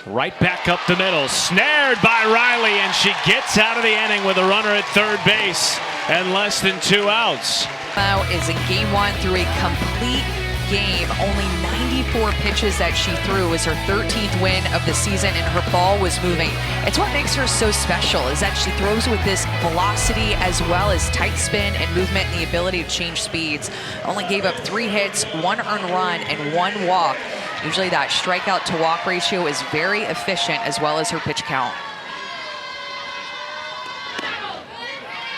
Right back up the middle, snared by Riley, and she gets out of the inning with a runner at third base and less than 2 outs. Now is in game 1 through a complete game. Only 94 pitches that she threw is her 13th win of the season, and her ball was moving. It's what makes her so special, is that she throws with this velocity as well as tight spin and movement and the ability to change speeds. Only gave up 3 hits, 1 earned run, and 1 walk. Usually that strikeout to walk ratio is very efficient, as well as her pitch count.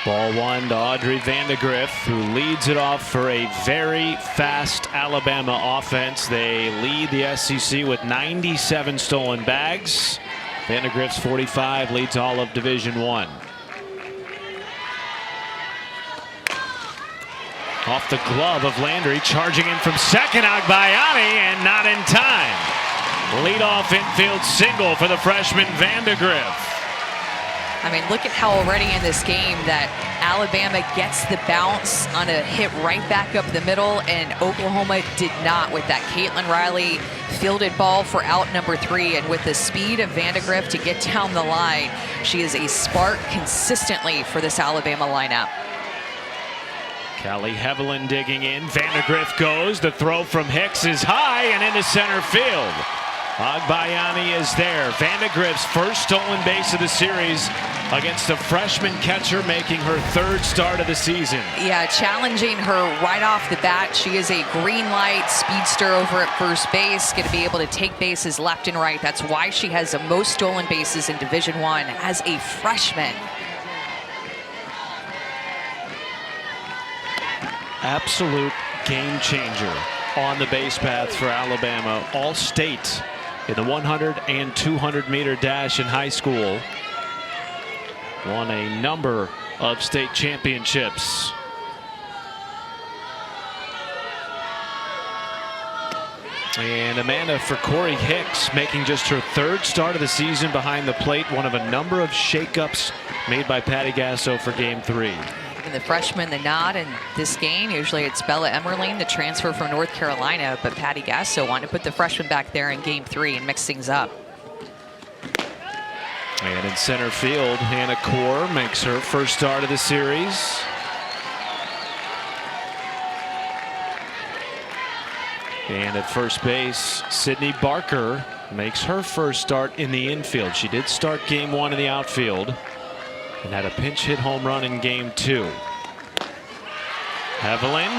Ball 1 to Audrey Vandegrift, who leads it off for a very fast Alabama offense. They lead the SEC with 97 stolen bags. Vandegrift's 45 leads all of Division I. Off the glove of Landry, charging in from second, Agbayani, and not in time. Leadoff infield single for the freshman Vandegrift. I mean, look at how already in this game that Alabama gets the bounce on a hit right back up the middle, and Oklahoma did not with that Caitlin Riley fielded ball for out number 3. And with the speed of Vandegrift to get down the line, she is a spark consistently for this Alabama lineup. Callie Hevelin digging in. Vandegrift goes. The throw from Hicks is high and into center field. Agbayani is there. Vandegrift's first stolen base of the series against a freshman catcher, making her 3rd start of the season. Yeah, challenging her right off the bat. She is a green light speedster over at first base, going to be able to take bases left and right. That's why she has the most stolen bases in Division I as a freshman. Absolute game changer on the base paths for Alabama. All state in the 100 and 200 meter dash in high school. Won a number of state championships. And Amanda for Corey Hicks, making just her 3rd start of the season behind the plate. One of a number of shakeups made by Patty Gasso for game 3. The freshman the nod in this game. Usually it's Bella Emmerling, the transfer from North Carolina, but Patty Gasso wanted to put the freshman back there in game 3 and mix things up. And in center field, Hannah Core makes her 1st start of the series. And at first base, Sydney Barker makes her 1st start in the infield. She did start game 1 in the outfield and had a pinch hit home run in game 2. Hevelin.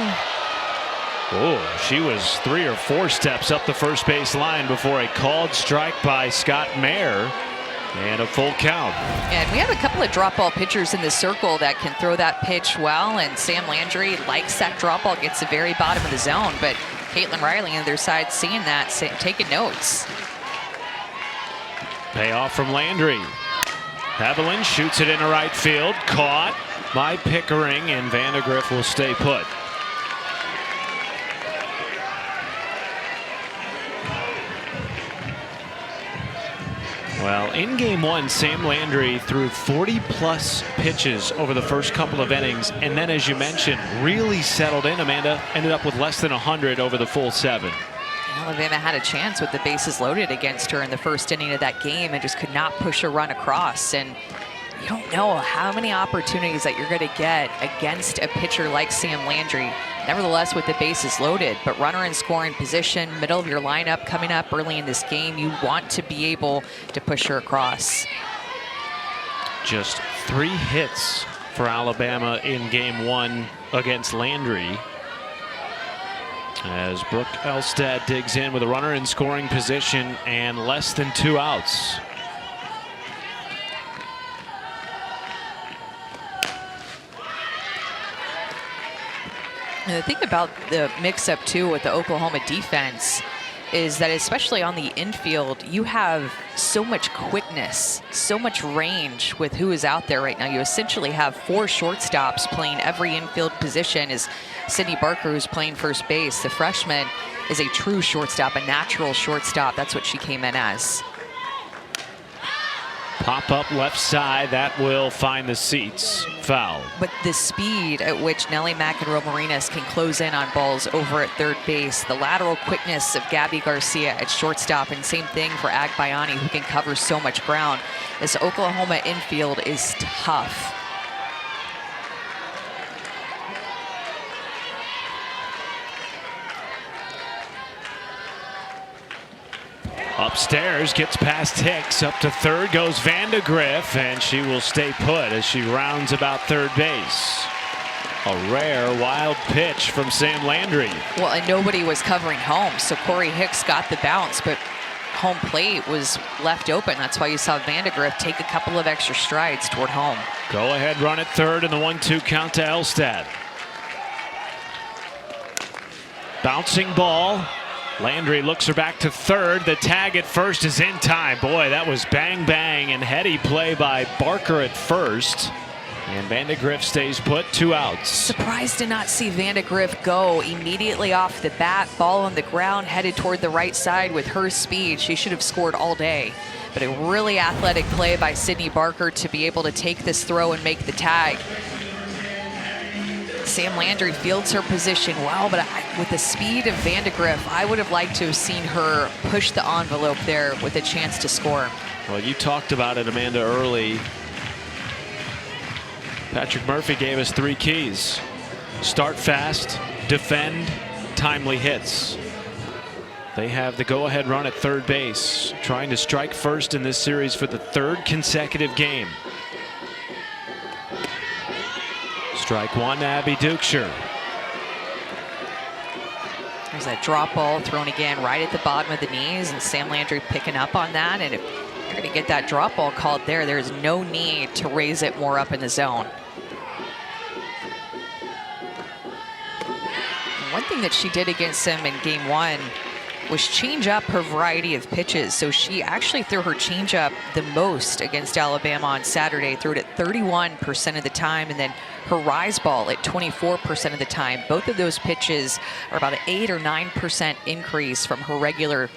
Oh, she was 3 or 4 steps up the first base line before a called strike by Scott Mayer and a full count. And we have a couple of drop ball pitchers in the circle that can throw that pitch well, and Sam Landry likes that drop ball, gets the very bottom of the zone, but Caitlin Riley on their side seeing that, taking notes. Payoff from Landry. Hevelin shoots it into right field, caught by Pickering, and Vandegrift will stay put. Well, in game 1, Sam Landry threw 40+ pitches over the first couple of innings, and then, as you mentioned, really settled in. Amanda ended up with less than 100 over the full 7. Alabama had a chance with the bases loaded against her in the first inning of that game and just could not push a run across. And you don't know how many opportunities that you're going to get against a pitcher like Sam Landry. Nevertheless, with the bases loaded, but runner in scoring position, middle of your lineup coming up early in this game, you want to be able to push her across. Just 3 hits for Alabama in game 1 against Landry, as Brooke Elstad digs in with a runner in scoring position and less than 2 outs. And the thing about the mix-up, too, with the Oklahoma defense is that especially on the infield, you have so much quickness, so much range with who is out there right now. You essentially have 4 shortstops playing every infield position. As Sydney Barker, who's playing first base, the freshman, is a true shortstop, a natural shortstop. That's what she came in as. Pop up left side, that will find the seats. Foul. But the speed at which Nelly McEnroe-Marinas can close in on balls over at third base, the lateral quickness of Gabby Garcia at shortstop, and same thing for Agbayani, who can cover so much ground. This Oklahoma infield is tough. Upstairs, gets past Hicks, up to third goes Vandegrift, and she will stay put as she rounds about third base. A rare wild pitch from Sam Landry. Well, and nobody was covering home, so Corey Hicks got the bounce, but home plate was left open. That's why you saw Vandegrift take a couple of extra strides toward home. Go ahead run at third, and the 1-2 count to Elstad. Bouncing ball. Landry looks her back to third. The tag at first is in time. Boy, that was bang bang and heady play by Barker at first. And Vandegrift stays put, 2 outs. Surprised to not see Vandegrift go immediately off the bat. Ball on the ground, headed toward the right side with her speed. She should have scored all day. But a really athletic play by Sydney Barker to be able to take this throw and make the tag. Sam Landry fields her position well, but with the speed of Vandegrift, I would have liked to have seen her push the envelope there with a chance to score. Well, you talked about it, Amanda, early. Patrick Murphy gave us 3 keys. Start fast, defend, timely hits. They have the go-ahead run at third base, trying to strike first in this series for the 3rd consecutive game. Strike 1 to Abby Dukeshire. There's that drop ball thrown again right at the bottom of the knees, and Sam Landry picking up on that. And if you're going to get that drop ball called there, there's no need to raise it more up in the zone. And one thing that she did against them in game 1 was change up her variety of pitches. So she actually threw her changeup the most against Alabama on Saturday, threw it at 31% of the time, and then her rise ball at 24% of the time. Both of those pitches are about an 8 or 9% increase from her regular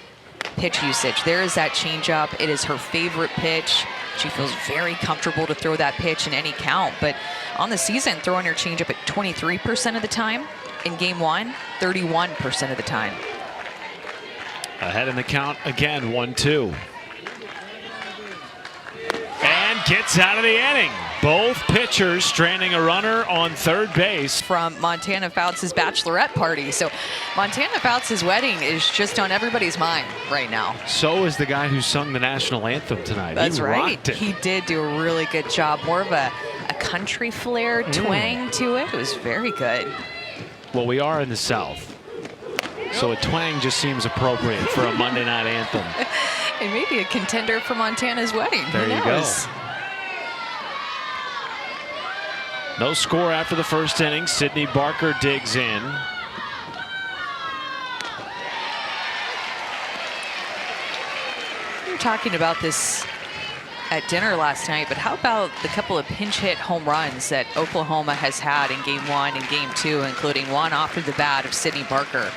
pitch usage. There is that changeup. It is her favorite pitch. She feels very comfortable to throw that pitch in any count. But on the season, throwing her changeup at 23% of the time. In game 1, 31% of the time. Ahead in the count again, 1-2. And gets out of the inning. Both pitchers stranding a runner on third base. From Montana Fouts' bachelorette party. So Montana Fouts' wedding is just on everybody's mind right now. So is the guy who sung the national anthem tonight. That's right. Rocked it. He did do a really good job. More of a country flair twang to it. It was very good. Well, we are in the South, so a twang just seems appropriate for a Monday night anthem. And maybe a contender for Montana's wedding. There you go. No score after the first inning. Sydney Barker digs in. We were talking about this at dinner last night, but how about the couple of pinch hit home runs that Oklahoma has had in game 1 and game 2, including one off of the bat of Sydney Barker.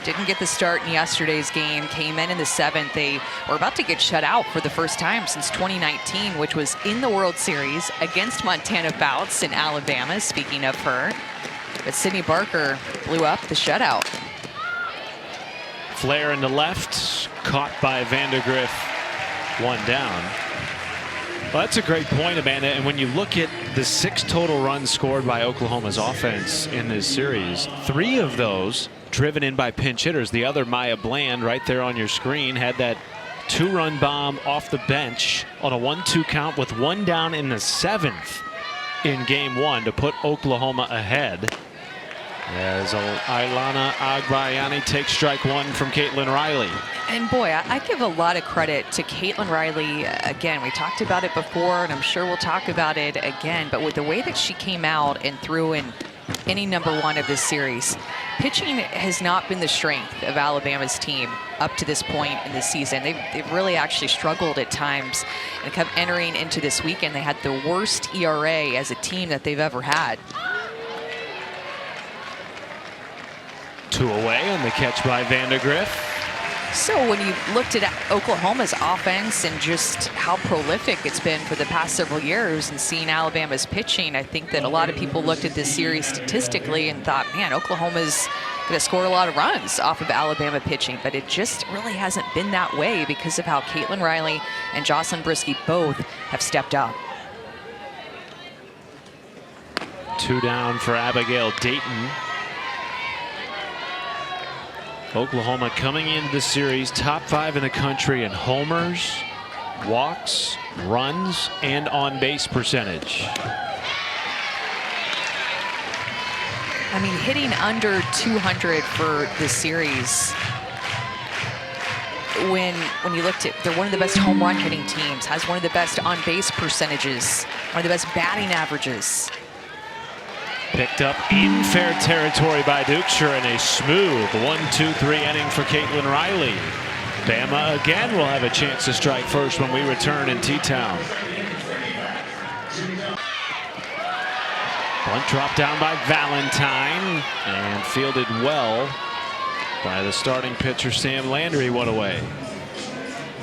Didn't get the start in yesterday's game, came in the 7th. They were about to get shut out for the first time since 2019, which was in the World Series against Montana Fouts in Alabama, speaking of her. But Sydney Barker blew up the shutout. Flare in the left, caught by Vandegrift, 1 down. Well, that's a great point, Amanda. And when you look at the 6 total runs scored by Oklahoma's offense in this series, 3 of those driven in by pinch hitters. The other, Maya Bland, right there on your screen, had that 2-run bomb off the bench on a 1-2 count with 1 down in the 7th in game 1 to put Oklahoma ahead. As Ailana Agbayani takes strike 1 from Caitlin Riley. And boy, I give a lot of credit to Caitlin Riley. Again, we talked about it before, and I'm sure we'll talk about it again, but with the way that she came out and threw in inning number 1 of this series, pitching has not been the strength of Alabama's team up to this point in the season. They've really actually struggled at times, and kept entering into this weekend. They had the worst ERA as a team that they've ever had. 2 away, and the catch by Vandegrift. So when you looked at Oklahoma's offense and just how prolific it's been for the past several years and seeing Alabama's pitching, I think that a lot of people looked at this series statistically and thought, man, Oklahoma's going to score a lot of runs off of Alabama pitching, but it just really hasn't been that way because of how Caitlin Riley and Jocelyn Brisky both have stepped up. 2 down for Abigail Dayton. Oklahoma coming into the series top 5 in the country in homers, walks, runs, and on-base percentage. I mean, hitting under 200 for this series. When you looked at, they're one of the best home run hitting teams, has one of the best on-base percentages, one of the best batting averages. Picked up in fair territory by Dukeshire in a smooth 1-2-3 inning for Caitlin Riley. Bama again will have a chance to strike first when we return in T-Town. Bunt dropped down by Valentine and fielded well by the starting pitcher Sam Landry. One away.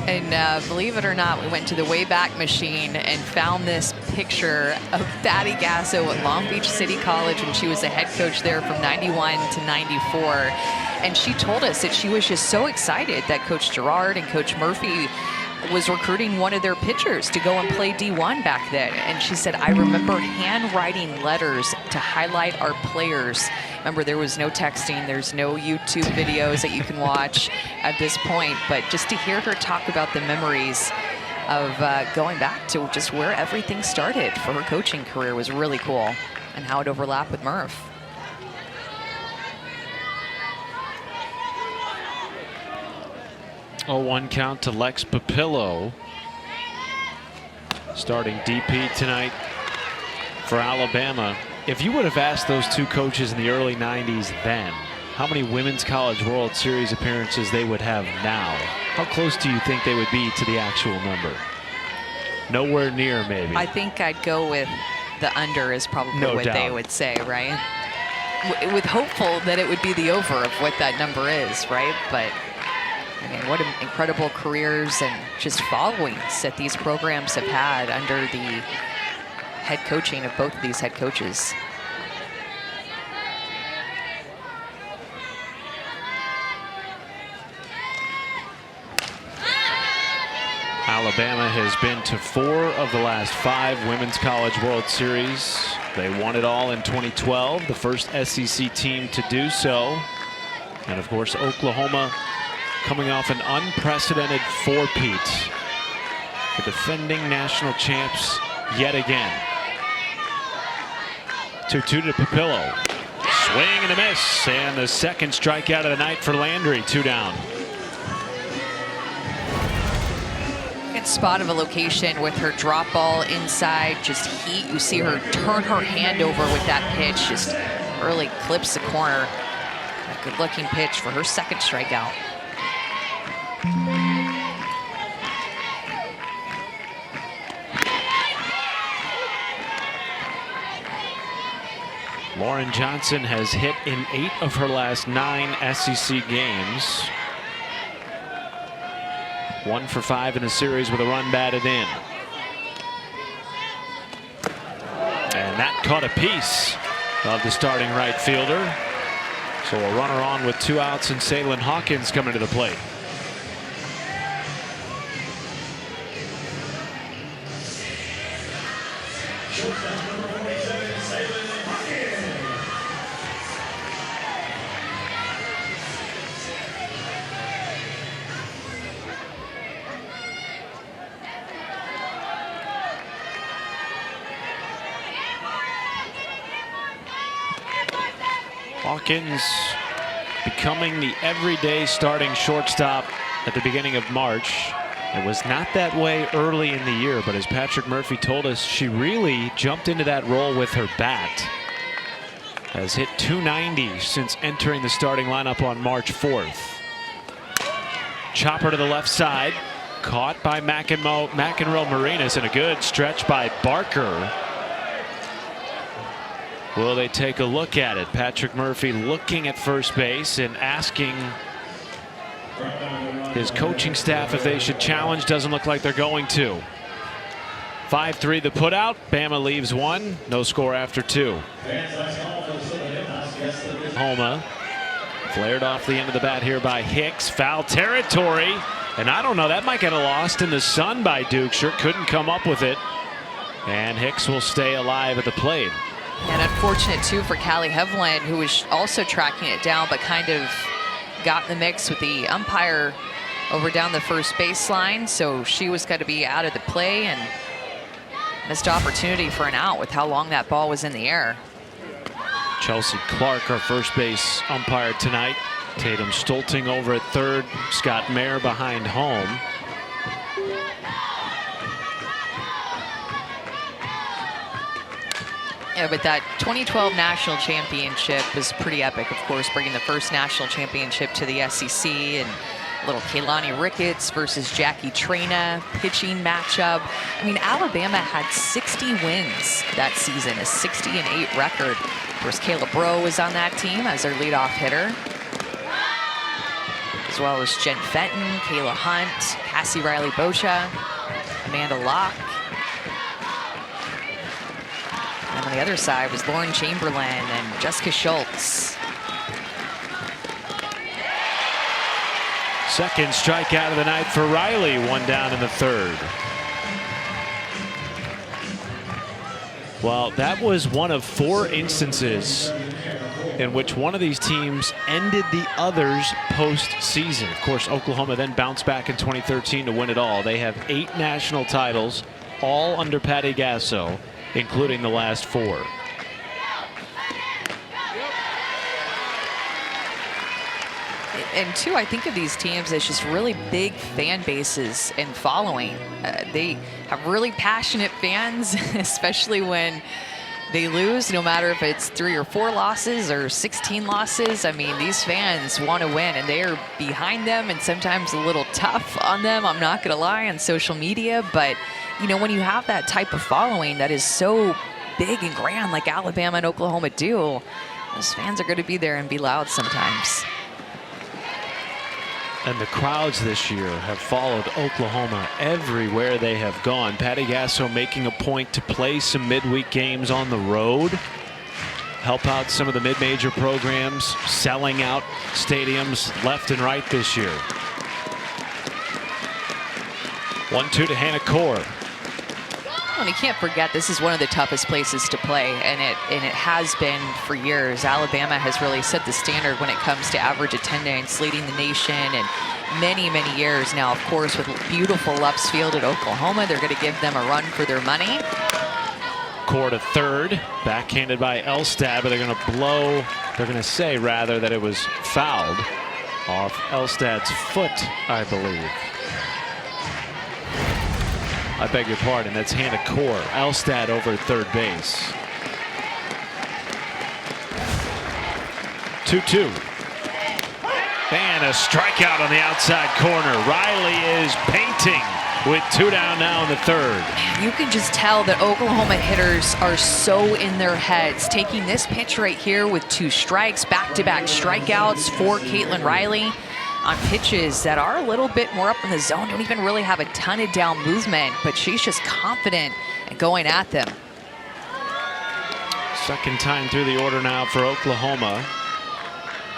And believe it or not, we went to the Wayback Machine and found this picture of Patty Gasso at Long Beach City College when she was the head coach there from 91 to 94. And she told us that she was just so excited that Coach Gerard and Coach Murphy was recruiting one of their pitchers to go and play D1 back then. And she said, I remember handwriting letters to highlight our players. Remember, there was no texting, there's no YouTube videos that you can watch at this point, but just to hear her talk about the memories of going back to just where everything started for her coaching career was really cool, and how it overlapped with Murph. Oh, 1 count to Lex Papillo. Starting DP tonight for Alabama. If you would have asked those two coaches in the early 90s then how many Women's College World Series appearances they would have now, how close do you think they would be to the actual number? Nowhere near, maybe. I think I'd go with the under is probably no what doubt. They would say, right? With hopeful that it would be the over of what that number is, right? But I mean, what incredible careers and just followings that these programs have had under the head coaching of both of these head coaches. Alabama has been to 4 of the last 5 Women's College World Series. They won it all in 2012, the first SEC team to do so. And of course, Oklahoma coming off an unprecedented 4-peat. The defending national champs yet again. 2-2 to Papillo. Swing and a miss. And the second strikeout of the night for Landry. 2 down. Good spot of a location with her drop ball inside. Just heat. You see her turn her hand over with that pitch. Just really clips the corner. A good looking pitch for her second strikeout. Lauren Johnson has hit in 8 of her last 9 SEC games. 1 for 5 in a series with a run batted in. And that caught a piece of the starting right fielder. So a runner on with 2 outs and Salyn Hawkins coming to the plate. Hawkins becoming the everyday starting shortstop at the beginning of March. It was not that way early in the year, but as Patrick Murphy told us, she really jumped into that role with her bat. Has hit .290 since entering the starting lineup on March 4th. Chopper to the left side, caught by McEnroe Marinas, and a good stretch by Barker. Will they take a look at it? Patrick Murphy looking at first base and asking his coaching staff, if they should challenge, doesn't look like they're going to. 5-3 the put out. Bama leaves one. No score after two. Homa flared off the end of the bat here by Hicks. Foul territory. And I don't know, that might get lost in the sun by Duke. Sure couldn't come up with it. And Hicks will stay alive at the plate. And unfortunate too for Callie Heveland, who was also tracking it down, but kind of got in the mix with the umpire over down the first baseline. So she was going to be out of the play and missed opportunity for an out with how long that ball was in the air. Chelsea Clark, our first base umpire tonight. Tatum Stolting over at third. Scott Mayer behind home. Yeah, but that 2012 national championship was pretty epic, of course, bringing the first national championship to the SEC, and little Kaylani Ricketts versus Jackie Trina pitching matchup. I mean, Alabama had 60 wins that season, a 60-8 record. Of course, Kayla Breaux was on that team as their leadoff hitter, as well as Jen Fenton, Kayla Hunt, Cassie Riley Bocha, Amanda Locke. And on the other side was Lauren Chamberlain and Jessica Schultz. Second strikeout of the night for Riley, one down in the third. Well, that was one of 4 instances in which one of these teams ended the other's postseason. Of course, Oklahoma then bounced back in 2013 to win it all. They have 8 national titles, all under Patty Gasso, including the last 4. And two, I think of these teams as just really big fan bases and following. They have really passionate fans, especially when they lose, no matter if it's 3 or 4 losses or 16 losses. I mean, these fans want to win, and they are behind them and sometimes a little tough on them, I'm not going to lie, on social media. But, you know, when you have that type of following that is so big and grand like Alabama and Oklahoma do, those fans are going to be there and be loud sometimes. And the crowds this year have followed Oklahoma everywhere they have gone. Patty Gasso making a point to play some midweek games on the road, help out some of the mid-major programs, selling out stadiums left and right this year. 1-2 to Hannah Core. And you can't forget, this is one of the toughest places to play, and it has been for years. Alabama has really set the standard when it comes to average attendance, leading the nation, and many, many years now. Of course, with beautiful Lupps Field at Oklahoma, they're going to give them a run for their money. Core to third, backhanded by Elstad, but they're going to blow. They're going to say rather that it was fouled off Elstad's foot, I believe. I beg your pardon, that's Hannah Core. Elstad over at third base. 2-2. And a strikeout on the outside corner. Riley is painting with 2 down now in the third. You can just tell that Oklahoma hitters are so in their heads. Taking this pitch right here with 2 strikes, back-to-back strikeouts for Caitlin Riley on pitches that are a little bit more up in the zone, don't even really have a ton of down movement, but she's just confident and going at them. Second time through the order now for Oklahoma.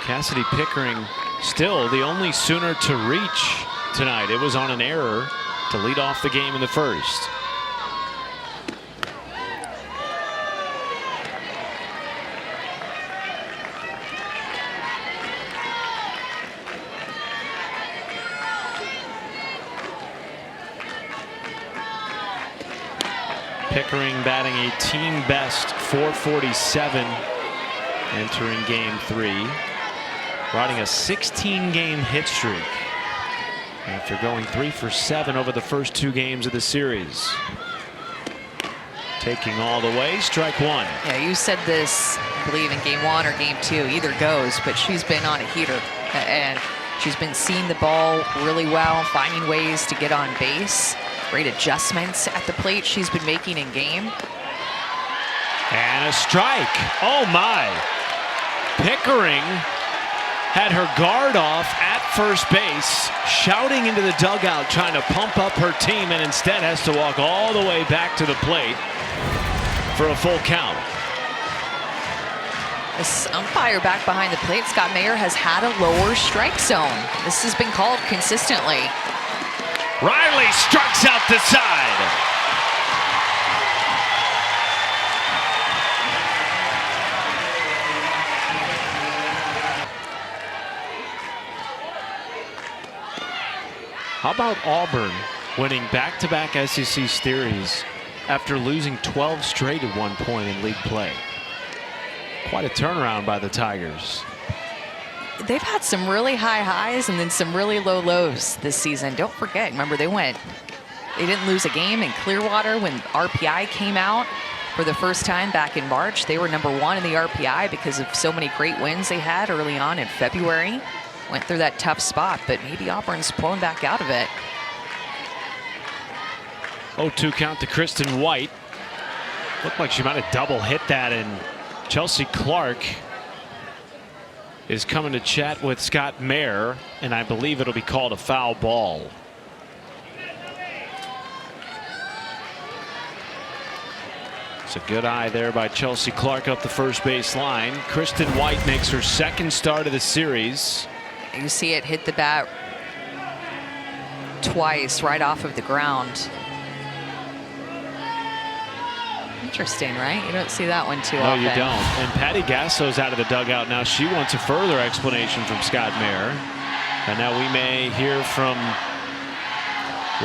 Cassidy Pickering still the only Sooner to reach tonight. It was on an error to lead off the game in the first. Pickering batting a team best .447 entering game 3, riding a 16-game hit streak after going 3 for 7 over the first 2 games of the series. Taking all the way, strike 1. Yeah, you said this, I believe, in game 1 or game 2, either goes, but she's been on a heater, and she's been seeing the ball really well, finding ways to get on base. Great adjustments at the plate she's been making in game. And a strike. Oh my. Pickering had her guard off at first base, shouting into the dugout, trying to pump up her team, and instead has to walk all the way back to the plate for a full count. This umpire back behind the plate, Scott Mayer, has had a lower strike zone. This has been called consistently. Riley strikes out the side. How about Auburn winning back-to-back SEC series after losing 12 straight at one point in league play? Quite a turnaround by the Tigers. They've had some really high highs and then some really low lows this season. Don't forget, remember they didn't lose a game in Clearwater when RPI came out for the first time back in March. They were #1 in the RPI because of so many great wins they had early on in February. Went through that tough spot, but maybe Auburn's pulling back out of it. 0-2 count to Kristen White. Looked like she might have double hit that, and Chelsea Clark is coming to chat with Scott Mayer, and I believe it'll be called a foul ball. It's a good eye there by Chelsea Clark up the first base line. Kristen White makes her second start of the series. You see it hit the bat twice right off of the ground. Interesting, right? You don't see that one too often. No, you don't. And Patty Gasso's out of the dugout now. She wants a further explanation from Scott Mayer. And now we may hear from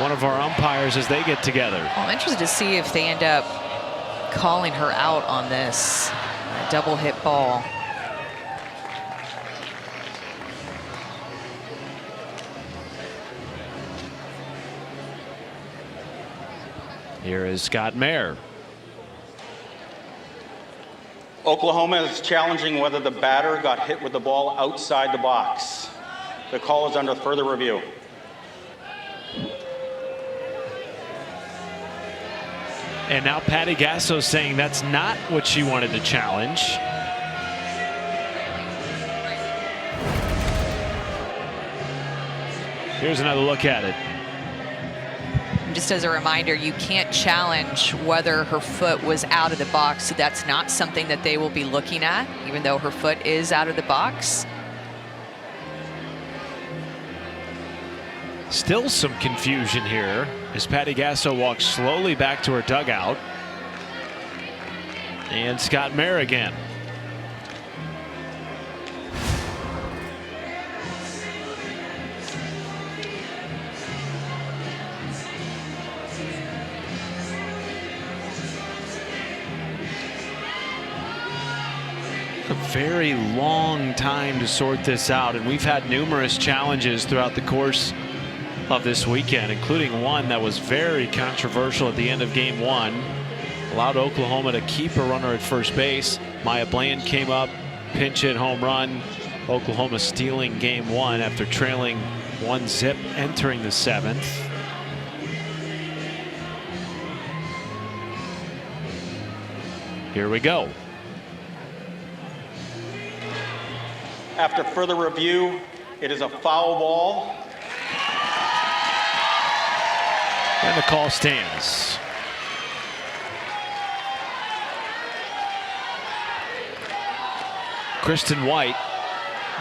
one of our umpires as they get together. Well, I'm interested to see if they end up calling her out on this double hit ball. Here is Scott Mayer. Oklahoma is challenging whether the batter got hit with the ball outside the box. The call is under further review. And now Patty Gasso saying that's not what she wanted to challenge. Here's another look at it. Just as a reminder, you can't challenge whether her foot was out of the box. So that's not something that they will be looking at, even though her foot is out of the box. Still some confusion here as Patty Gasso walks slowly back to her dugout. And Scott Mayer again. A very long time to sort this out, and we've had numerous challenges throughout the course of this weekend, including one that was very controversial at the end of game one. Allowed Oklahoma to keep a runner at first base. Maya Bland came up, pinch hit home run. Oklahoma stealing game one after trailing 1-0 entering the 7th. Here we go. After further review, it is a foul ball. And the call stands. Kristen White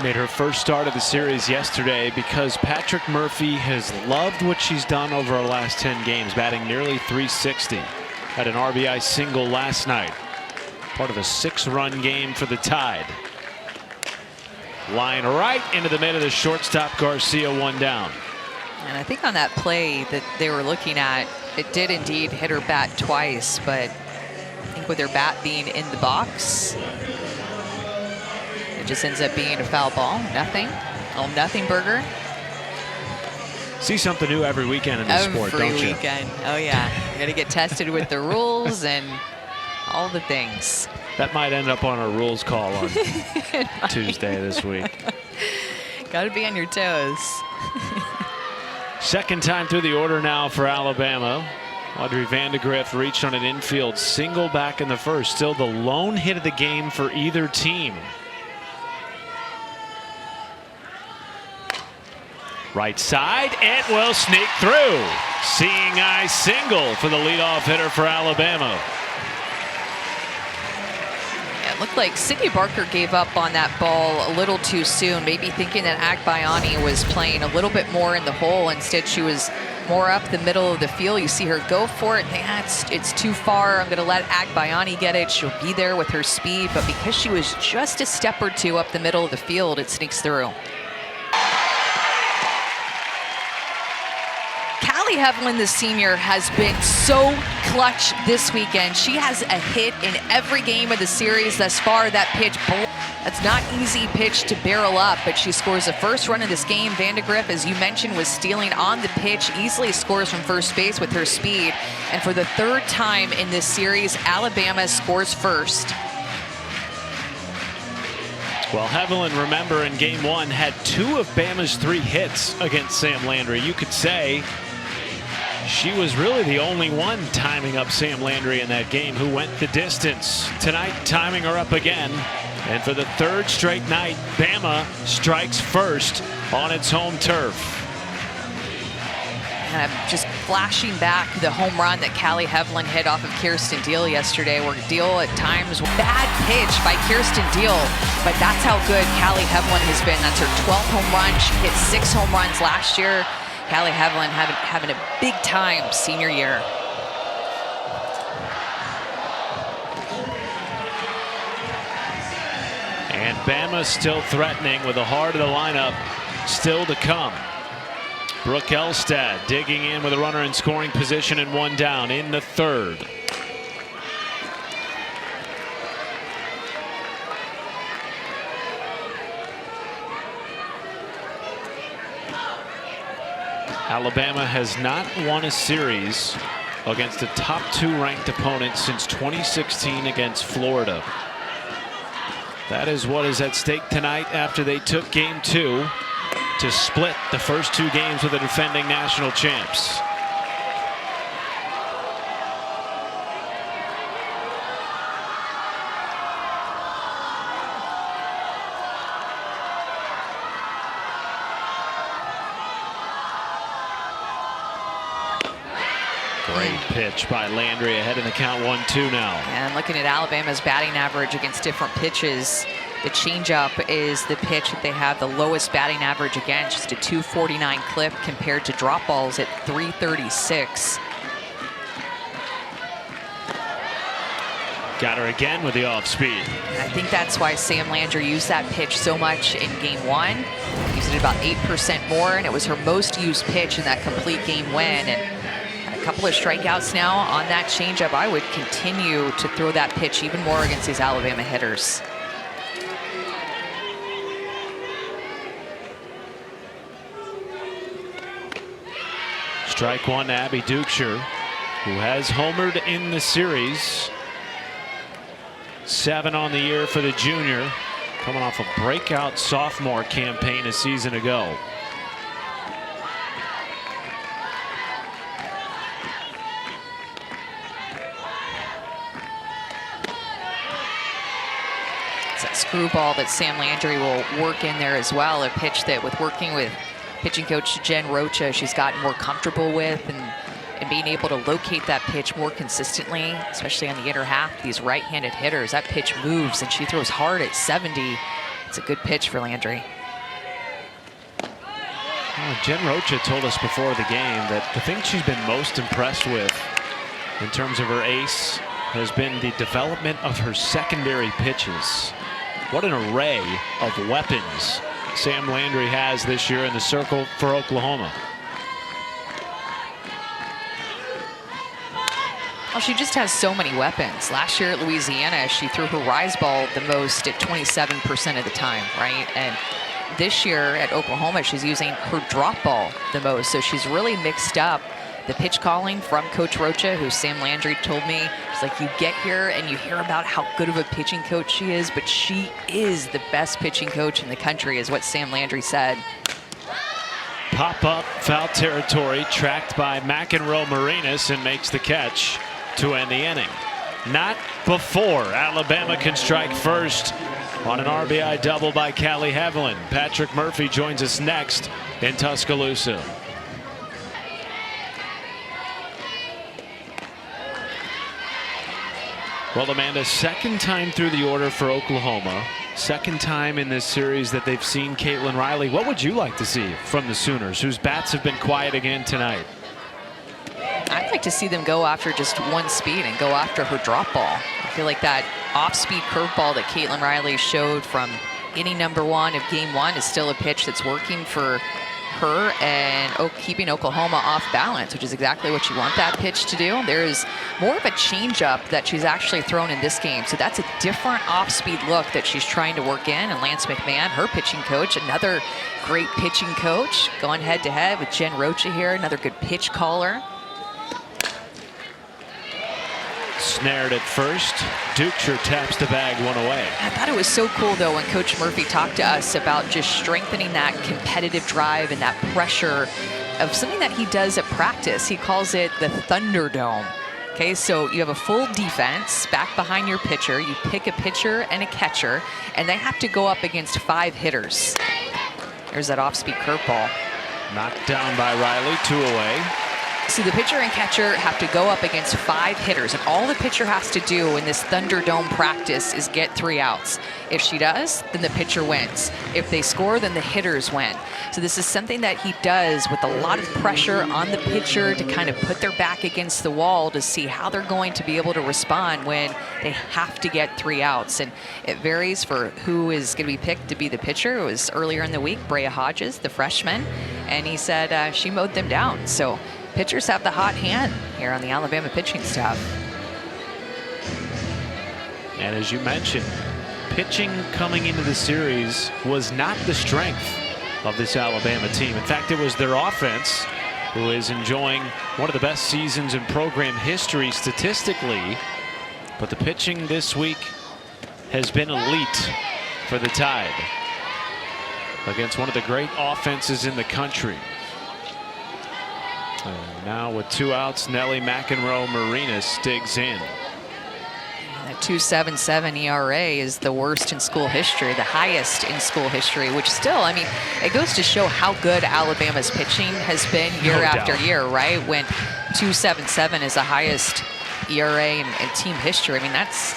made her first start of the series yesterday because Patrick Murphy has loved what she's done over her last 10 games, batting nearly .360. Had an RBI single last night. Part of a 6-run game for the Tide. Line right into the mid of the shortstop. Garcia, one down. And I think on that play that they were looking at, it did indeed hit her bat twice, but I think with her bat being in the box, it just ends up being a foul ball. Nothing. Oh, nothing burger. See something new every weekend in this sport, don't you? Every weekend. Oh, yeah. You got to get tested with the rules and all the things. That might end up on a rules call on Tuesday this week. Got to be on your toes. Second time through the order now for Alabama. Audrey Vandegrift reached on an infield single back in the first. Still the lone hit of the game for either team. Right side, it will sneak through. Seeing eye single for the leadoff hitter for Alabama. It looked like Sydney Barker gave up on that ball a little too soon, maybe thinking that Agbayani was playing a little bit more in the hole. Instead, she was more up the middle of the field. You see her go for it. It's too far. I'm going to let Agbayani get it. She'll be there with her speed, but because she was just a step or two up the middle of the field, it sneaks through. Callie Heavlin, the senior, has been so clutch this weekend. She has a hit in every game of the series thus far. That pitch, that's not easy pitch to barrel up, but she scores the first run of this game. Vandegrift, as you mentioned, was stealing on the pitch, easily scores from first base with her speed. And for the third time in this series, Alabama scores first. Well, Heavlin, remember, in game one, had 2 of Bama's 3 hits against Sam Landry. You could say she was really the only one timing up Sam Landry in that game who went the distance. Tonight, timing her up again. And for the 3rd straight night, Bama strikes first on its home turf. And I'm just flashing back the home run that Callie Heavlin hit off of Kirsten Deal yesterday, where Deal at times, bad pitch by Kirsten Deal, but that's how good Callie Heavlin has been. That's her 12th home run. She hit 6 home runs last year. Callie Heavlin having a big time senior year. And Bama still threatening with the heart of the lineup still to come. Brooke Elstad digging in with a runner in scoring position and 1 down in the 3rd. Alabama has not won a series against a top 2 ranked opponent since 2016 against Florida. That is what is at stake tonight after they took game 2 to split the first 2 games with the defending national champs. Great pitch by Landry, ahead in the count 1-2 now. And looking at Alabama's batting average against different pitches, the changeup is the pitch that they have the lowest batting average against, just a 249 clip compared to drop balls at 336. Got her again with the off speed. And I think that's why Sam Landry used that pitch so much in game 1. Used it about 8% more, and it was her most used pitch in that complete game win. And a couple of strikeouts now on that changeup. I would continue to throw that pitch even more against these Alabama hitters. Strike 1, Abby Dukeshire, who has homered in the series. 7 on the year for the junior, coming off a breakout sophomore campaign a season ago. That screwball that Sam Landry will work in there as well. A pitch that, with working with pitching coach Jen Rocha, she's gotten more comfortable with, and being able to locate that pitch more consistently, especially on the inner half. These right-handed hitters, that pitch moves, and she throws hard at 70. It's a good pitch for Landry. Well, Jen Rocha told us before the game that the thing she's been most impressed with in terms of her ace has been the development of her secondary pitches. What an array of weapons Sam Landry has this year in the circle for Oklahoma. Well, she just has so many weapons. Last year at Louisiana, she threw her rise ball the most at 27% of the time, right? And this year at Oklahoma, she's using her drop ball the most. So she's really mixed up the pitch calling from Coach Rocha, who Sam Landry told me, she's like, you get here and you hear about how good of a pitching coach she is, but she is the best pitching coach in the country, is what Sam Landry said. Pop up, foul territory, tracked by McEnroe Marinas, and makes the catch to end the inning. Not before Alabama can strike first on an RBI double by Callie Heavlin. Patrick Murphy joins us next in Tuscaloosa. Well, Amanda, second time through the order for Oklahoma. Second time in this series that they've seen Caitlin Riley. What would you like to see from the Sooners, whose bats have been quiet again tonight? I'd like to see them go after just one speed and go after her drop ball. I feel like that off-speed curveball that Caitlin Riley showed from inning number 1 of game 1 is still a pitch that's working for her and keeping Oklahoma off balance, which is exactly what you want that pitch to do. There is more of a changeup that she's actually thrown in this game, so that's a different off-speed look that she's trying to work in. And Lance McMahon, her pitching coach, another great pitching coach, going head-to-head with Jen Rocha here, another good pitch caller. Snared at first. Duchur taps the bag one away. I thought it was so cool, though, when Coach Murphy talked to us about just strengthening that competitive drive and that pressure of something that he does at practice. He calls it the Thunderdome. Okay, so you have a full defense back behind your pitcher. You pick a pitcher and a catcher, and they have to go up against 5 hitters. There's that off-speed curveball. Knocked down by Riley, 2 away. So the pitcher and catcher have to go up against 5 hitters, and all the pitcher has to do in this Thunderdome practice is get 3 outs. If she does, then the pitcher wins. If they score, then the hitters win. So this is something that he does with a lot of pressure on the pitcher to kind of put their back against the wall to see how they're going to be able to respond when they have to get 3 outs. And it varies for who is going to be picked to be the pitcher. It was earlier in the week, Brea Hodges, the freshman, and he said she mowed them down. So pitchers have the hot hand here on the Alabama pitching staff. And as you mentioned, pitching coming into the series was not the strength of this Alabama team. In fact, it was their offense, who is enjoying one of the best seasons in program history statistically. But the pitching this week has been elite for the Tide against one of the great offenses in the country. And now with 2 outs, Nellie McEnroe-Marinas digs in. That 2.77 ERA is the worst in school history, the highest in school history, which still, I mean, it goes to show how good Alabama's pitching has been year after year, right? When 2.77 is the highest ERA in team history. I mean, that's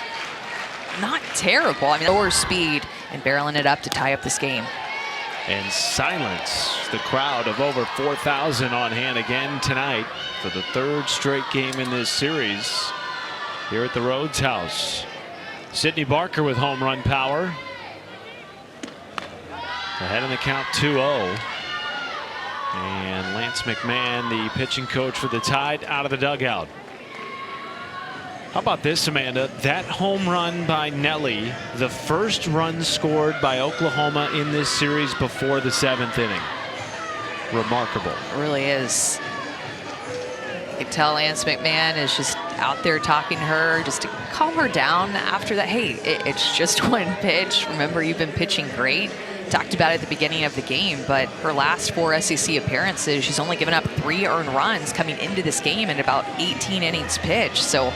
not terrible. I mean, lower speed and barreling it up to tie up this game. And silence. The crowd of over 4,000 on hand again tonight for the 3rd straight game in this series here at the Rhodes House. Sydney Barker with home run power. Ahead in the count, 2-0. And Lance McMahon, the pitching coach for the Tide, out of the dugout. How about this, Amanda? That home run by Nellie, the first run scored by Oklahoma in this series before the 7th inning. Remarkable. It really is. You can tell Lance McMahon is just out there talking to her just to calm her down after that. Hey, it's just one pitch. Remember, you've been pitching great. Talked about it at the beginning of the game, but her last 4 SEC appearances, she's only given up 3 earned runs coming into this game in about 18 innings pitched. So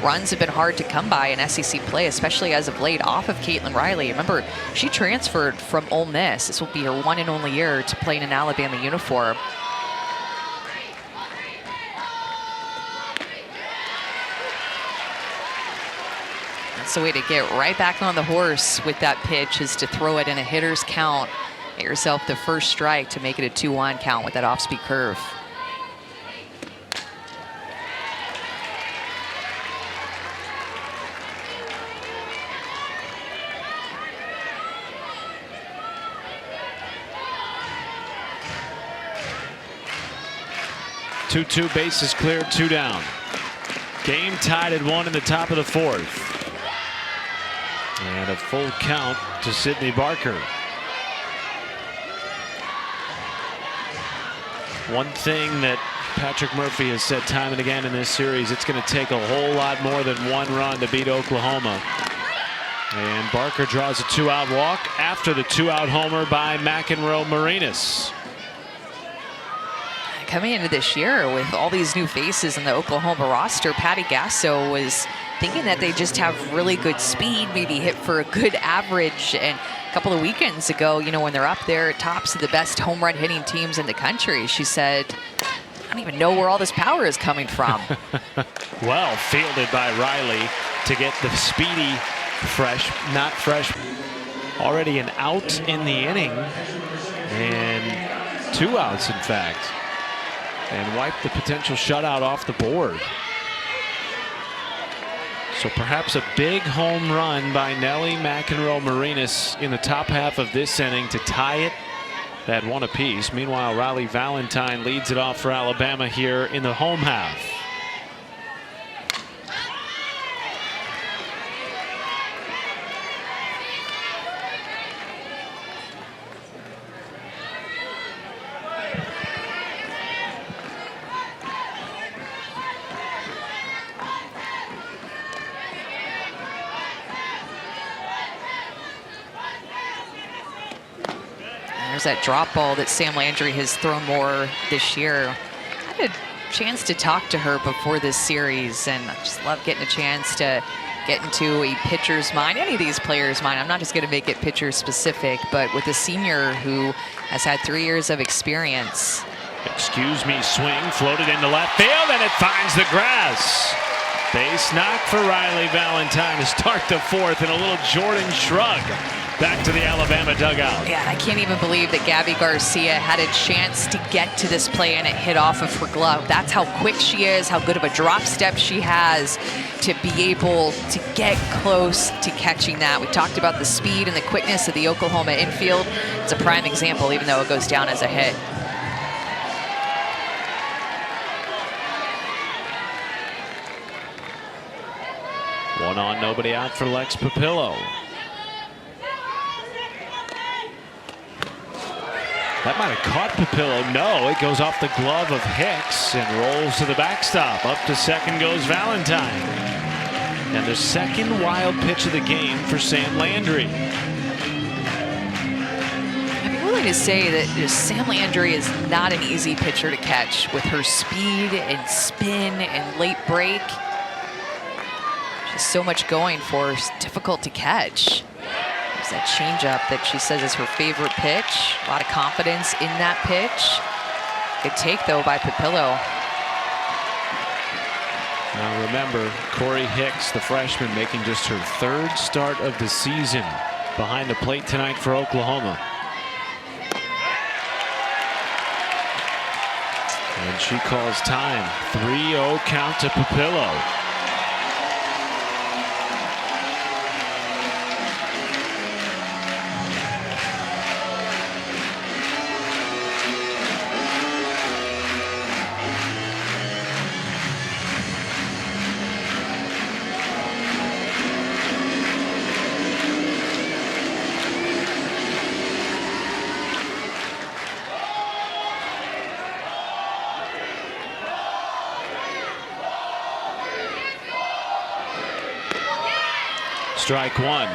runs have been hard to come by in SEC play, especially as of late off of Caitlin Riley. Remember, she transferred from Ole Miss. This will be her 1 and only year to play in an Alabama uniform. That's the way to get right back on the horse with that pitch, is to throw it in a hitter's count. Get yourself the first strike to make it a 2-1 count with that off-speed curve. Two bases cleared, 2 down. Game tied at 1 in the top of the 4th. And a full count to Sydney Barker. One thing that Patrick Murphy has said time and again in this series, it's going to take a whole lot more than 1 run to beat Oklahoma. And Barker draws a 2-out walk after the 2-out homer by McEnroe-Marinas. Coming into this year with all these new faces in the Oklahoma roster, Patty Gasso was thinking that they just have really good speed, maybe hit for a good average. And a couple of weekends ago, you know, when they're up there at tops of the best home run hitting teams in the country, she said, I don't even know where all this power is coming from. Well fielded by Riley to get the speedy not fresh. Already an out in the inning, and 2 outs in fact, and wiped the potential shutout off the board. So perhaps a big home run by Nelly McEnroe-Marinas in the top half of this inning to tie it at 1 apiece. Meanwhile, Riley Valentine leads it off for Alabama here in the home half. There's that drop ball that Sam Landry has thrown more this year. I had a chance to talk to her before this series, and I just love getting a chance to get into a pitcher's mind, any of these players' mind. I'm not just going to make it pitcher specific, but with a senior who has had 3 years of experience. Excuse me, swing floated into left field, and it finds the grass. Base knock for Riley Valentine to start the 4th, and a little Jordan shrug back to the Alabama dugout. Yeah, I can't even believe that Gabby Garcia had a chance to get to this play and it hit off of her glove. That's how quick she is, how good of a drop step she has to be able to get close to catching that. We talked about the speed and the quickness of the Oklahoma infield. It's a prime example, even though it goes down as a hit. One on, nobody out for Lex Papillo. That might have caught Papillo. No, it goes off the glove of Hicks and rolls to the backstop. Up to second goes Valentine. And the second wild pitch of the game for Sam Landry. I'm willing to say that Sam Landry is not an easy pitcher to catch with her speed and spin and late break. She's so much going for her. It's difficult to catch. There's that changeup that she says is her favorite pitch. A lot of confidence in that pitch. Good take, though, by Papillo. Now remember, Corey Hicks, the freshman, making just her 3rd start of the season behind the plate tonight for Oklahoma. And she calls time. 3-0 count to Papillo. Strike 1.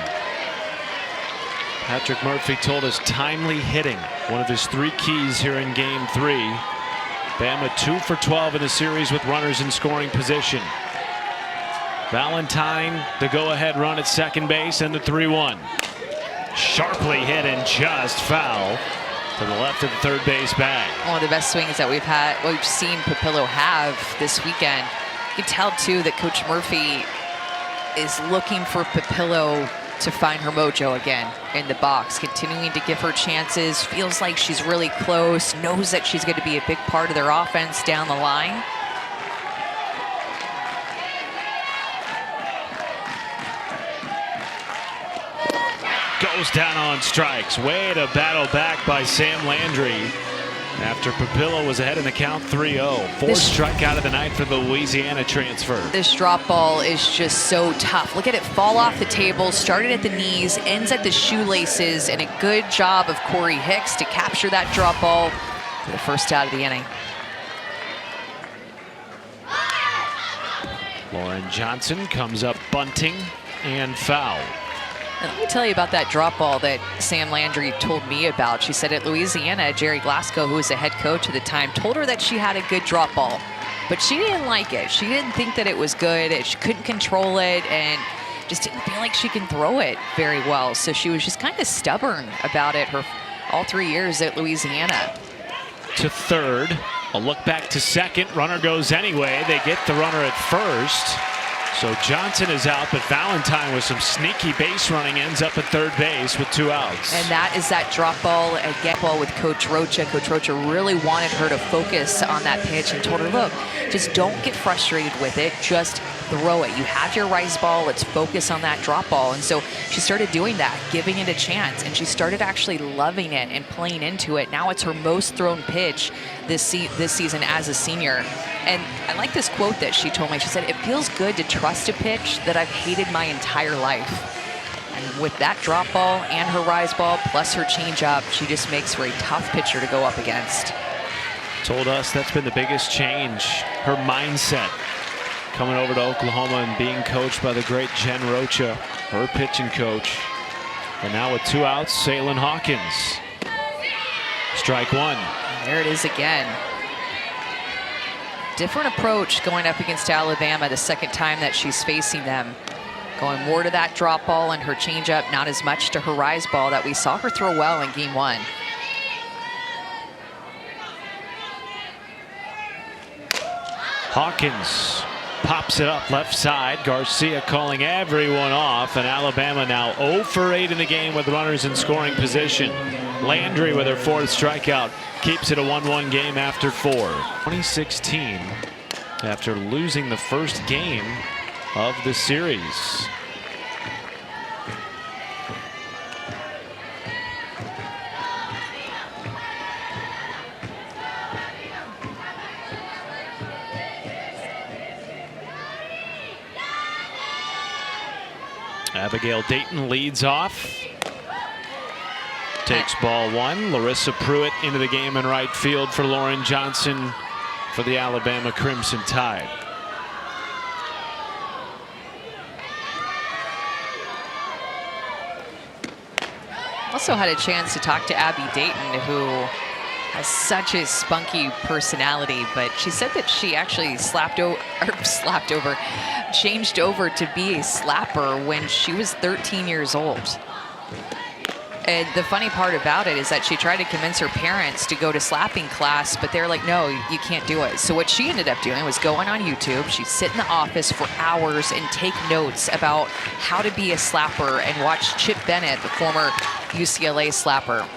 Patrick Murphy told us timely hitting, one of his 3 keys here in game 3. Bama 2 for 12 in the series with runners in scoring position. Valentine, the go-ahead run at second base, and the 3-1. Sharply hit and just foul to the left of the third base bag. One of the best swings that we've seen Papillo have this weekend. You can tell too that Coach Murphy is looking for Papillo to find her mojo again in the box, continuing to give her chances. Feels like she's really close, knows that she's going to be a big part of their offense down the line. Goes down on strikes. Way to battle back by Sam Landry after Papillo was ahead in the count 3-0. 4th strikeout of the night for the Louisiana transfer. This drop ball is just so tough. Look at it fall off the table, started at the knees, ends at the shoelaces, and a good job of Corey Hicks to capture that drop ball for the first out of the inning. Lauren Johnson comes up bunting and foul. And let me tell you about that drop ball that Sam Landry told me about. She said at Louisiana, Jerry Glasgow, who was the head coach at the time, told her that she had a good drop ball. but she didn't like it. She didn't think that it was good. She couldn't control it and just didn't feel like she can throw it very well. So she was just kind of stubborn about it all 3 years at Louisiana. To third, a look back to second. Runner goes anyway. They get the runner at first. So Johnson is out, but Valentine with some sneaky base running ends up at third base with 2 outs. And that is that drop ball and get ball with Coach Rocha. Coach Rocha really wanted her to focus on that pitch and told her, look, just don't get frustrated with it. Just throw it. You have your rise ball. Let's focus on that drop ball. And so she started doing that, giving it a chance, and she started actually loving it and playing into it. Now it's her most thrown pitch this season as a senior. And I like this quote that she told me. She said, it feels good to trust a pitch that I've hated my entire life. And with that drop ball and her rise ball, plus her changeup, she just makes for a tough pitcher to go up against. Told us that's been the biggest change. Her mindset coming over to Oklahoma and being coached by the great Jen Rocha, her pitching coach. And now with 2 outs, Saylin Hawkins. Strike 1. There it is again. Different approach going up against Alabama the second time that she's facing them. Going more to that drop ball and her changeup, not as much to her rise ball that we saw her throw well in game 1. Hawkins pops it up left side. Garcia calling everyone off, and Alabama now 0 for 8 in the game with runners in scoring position. Landry with her 4th strikeout keeps it a 1-1 game after 4. 2016, after losing the first game of the series. Abigail Dayton leads off. Takes ball 1. Larissa Pruitt into the game in right field for Lauren Johnson for the Alabama Crimson Tide. Also had a chance to talk to Abby Dayton, who has such a spunky personality, but she said that she actually changed over to be a slapper when she was 13 years old. And the funny part about it is that she tried to convince her parents to go to slapping class, but they're like, no, you can't do it. So what she ended up doing was going on YouTube. She'd sit in the office for hours and take notes about how to be a slapper and watch Chip Bennett, the former UCLA slapper.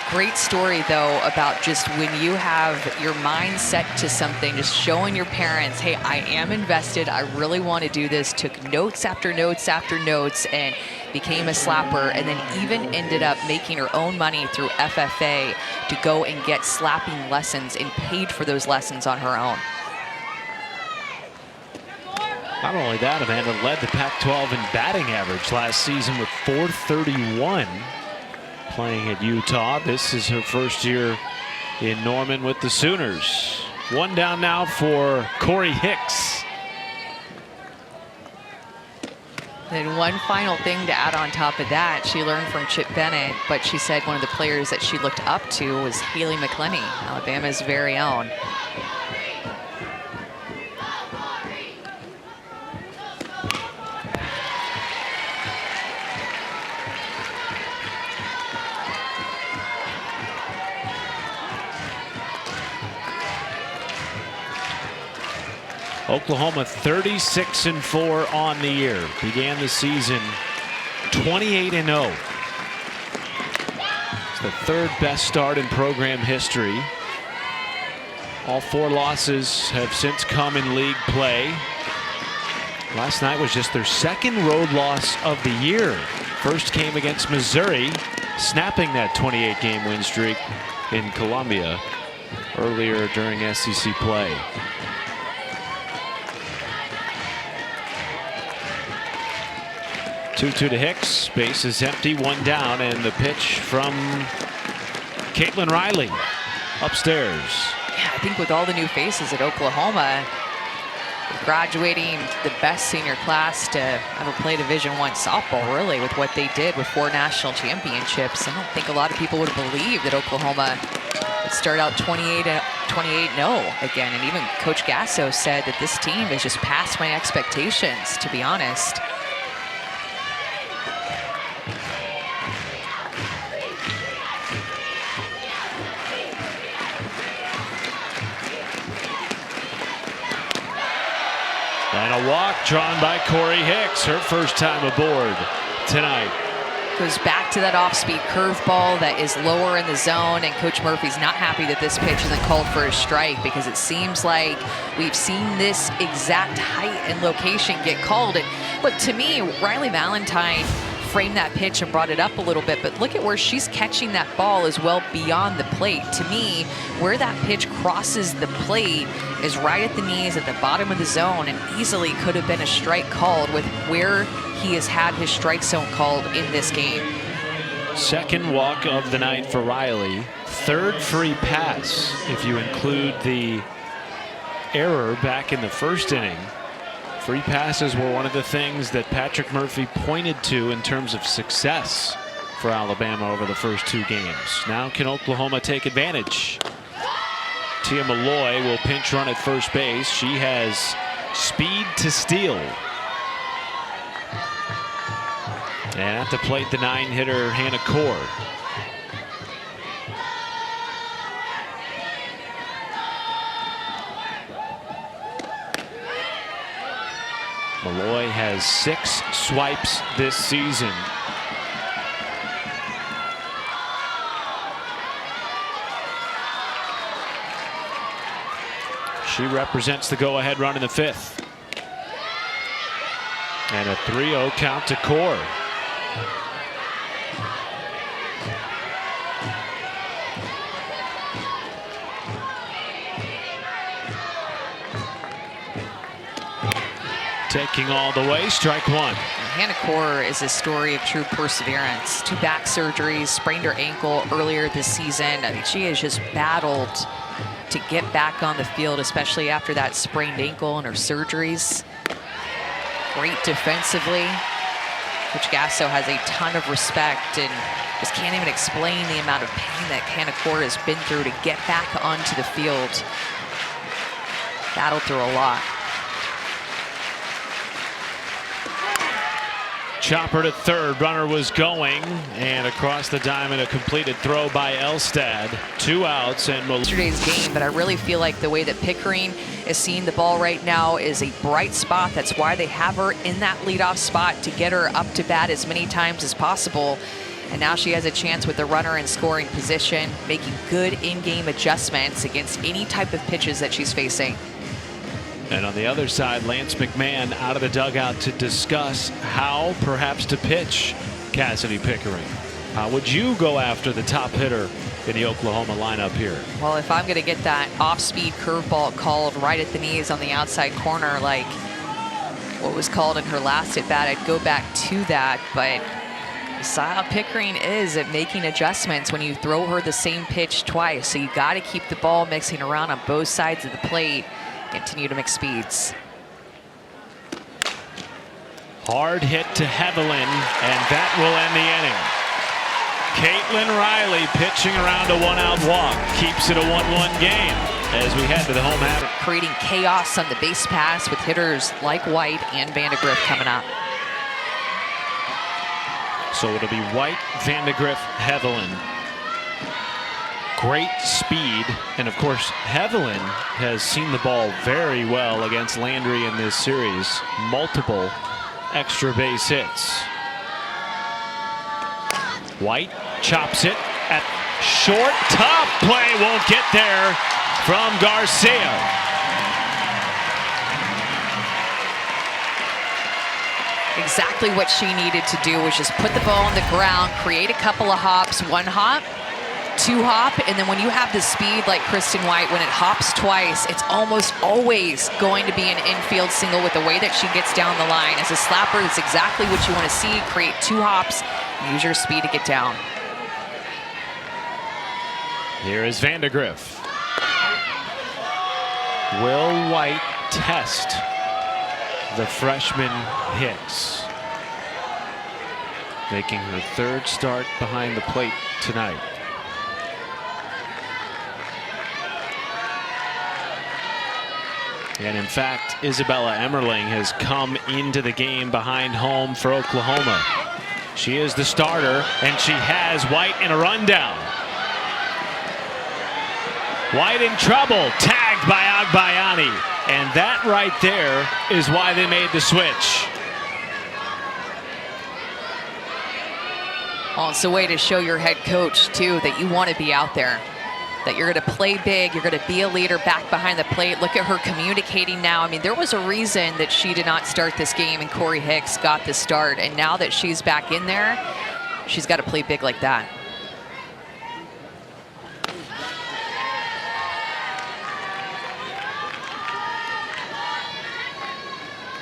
Great story, though, about just when you have your mind set to something, just showing your parents, hey, I am invested. I really want to do this. Took notes after notes after notes and became a slapper, and then even ended up making her own money through FFA to go and get slapping lessons and paid for those lessons on her own. Not only that, Amanda led the Pac-12 in batting average last season with .431. Playing at Utah. This is her first year in Norman with the Sooners. 1 down now for Corey Hicks. And one final thing to add on top of that, she learned from Chip Bennett, but she said one of the players that she looked up to was Haley McClenny, Alabama's very own. Oklahoma 36-4 on the year. Began the season 28-0. It's the 3rd best start in program history. All 4 losses have since come in league play. Last night was just their 2nd road loss of the year. First came against Missouri, snapping that 28-game win streak in Columbia earlier during SEC play. 2-2 to Hicks. Base is empty, 1 down, and the pitch from Caitlin Riley upstairs. Yeah, I think with all the new faces at Oklahoma, graduating the best senior class to ever play Division I softball, really, with what they did with 4 national championships. I don't think a lot of people would have believed that Oklahoma would start out 28-0 again. And even Coach Gasso said that this team is just past my expectations, to be honest. And a walk drawn by Corey Hicks, her first time aboard tonight. Goes back to that off-speed curveball that is lower in the zone, and Coach Murphy's not happy that this pitch isn't called for a strike, because it seems like we've seen this exact height and location get called. And look, to me, Riley Valentine framed that pitch and brought it up a little bit, but look at where she's catching that ball as well beyond the plate. To me, where that pitch crosses the plate is right at the knees at the bottom of the zone, and easily could have been a strike called with where he has had his strike zone called in this game. Second walk of the night for Riley. Third free pass if you include the error back in the first inning. Free passes were one of the things that Patrick Murphy pointed to in terms of success for Alabama over the first two games. Now can Oklahoma take advantage? Tia Malloy will pinch run at first base. She has speed to steal. And at the plate, the 9-hitter Hannah Core. Malloy has 6 swipes this season. She represents the go-ahead run in the 5th. And a 3-0 count to Core. Taking all the way, strike one. Hannah Core is a story of true perseverance. 2 back surgeries, sprained her ankle earlier this season. I mean, she has just battled to get back on the field, especially after that sprained ankle and her surgeries. Great defensively. Coach Gasso has a ton of respect and just can't even explain the amount of pain that Hannah Core has been through to get back onto the field. Battled through a lot. Chopper to third, runner was going, and across the diamond a completed throw by Elstad. 2 outs and Yesterday's game, but I really feel like the way that Pickering is seeing the ball right now is a bright spot. That's why they have her in that leadoff spot, to get her up to bat as many times as possible. And now she has a chance with the runner in scoring position, making good in-game adjustments against any type of pitches that she's facing. And on the other side, Lance McMahon out of the dugout to discuss how perhaps to pitch Cassidy Pickering. How would you go after the top hitter in the Oklahoma lineup here? Well, if I'm going to get that off-speed curveball called right at the knees on the outside corner, like what was called in her last at bat, I'd go back to that. But the style Pickering is at making adjustments when you throw her the same pitch twice. So you got to keep the ball mixing around on both sides of the plate. Continue to mix speeds. Hard hit to Hevelin, and that will end the inning. Caitlin Riley pitching around a 1-out walk, keeps it a 1-1 game as we head to the home half. Creating chaos on the base pass with hitters like White and Vandegrift coming up. So it'll be White, Vandegrift, Hevelin. Great speed, and of course Hevelin has seen the ball very well against Landry in this series. Multiple extra base hits. White chops it at short. Top play won't get there from Garcia. Exactly what she needed to do was just put the ball on the ground, create a couple of hops, 1 hop, 2 hop, and then when you have the speed like Kristen White, when it hops twice, it's almost always going to be an infield single with the way that she gets down the line. As a slapper, that's exactly what you want to see. Create 2 hops, use your speed to get down. Here is Vandegrift. Will White test the freshman Hicks, making her 3rd start behind the plate tonight? And in fact, Isabella Emmerling has come into the game behind home for Oklahoma. She is the starter, and she has White in a rundown. White in trouble, tagged by Agbayani. And that right there is why they made the switch. Well, it's a way to show your head coach, too, that you want to be out there, that you're going to play big, you're going to be a leader back behind the plate. Look at her communicating now. I mean, there was a reason that she did not start this game and Corey Hicks got the start. And now that she's back in there, she's got to play big like that.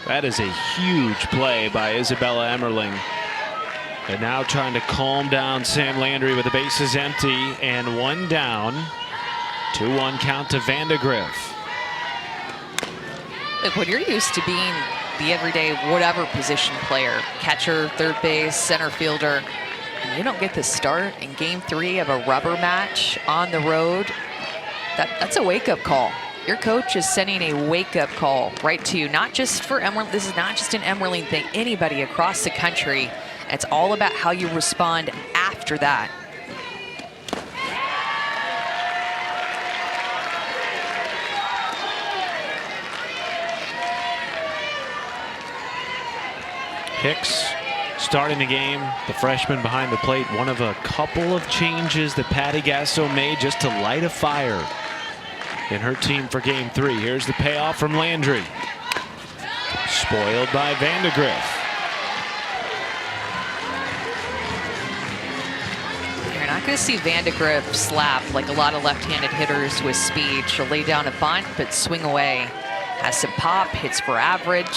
That is a huge play by Isabella Emmerling. And now trying to calm down Sam Landry with the bases empty and one down. 2-1 count to Vandegrift. Look, when you're used to being the everyday whatever position player, catcher, third base, center fielder, and you don't get the start in game 3 of a rubber match on the road, that's a wake-up call. Your coach is sending a wake-up call right to you, not just for Emmerling. This is not just an Emmerling thing. Anybody across the country, it's all about how you respond after that. Hicks starting the game, the freshman behind the plate, one of a couple of changes that Patty Gasso made just to light a fire in her team for game 3. Here's the payoff from Landry. Spoiled by Vandegrift. You're not going to see Vandegrift slap like a lot of left-handed hitters with speed. She'll lay down a bunt, but swing away. Has some pop, hits for average.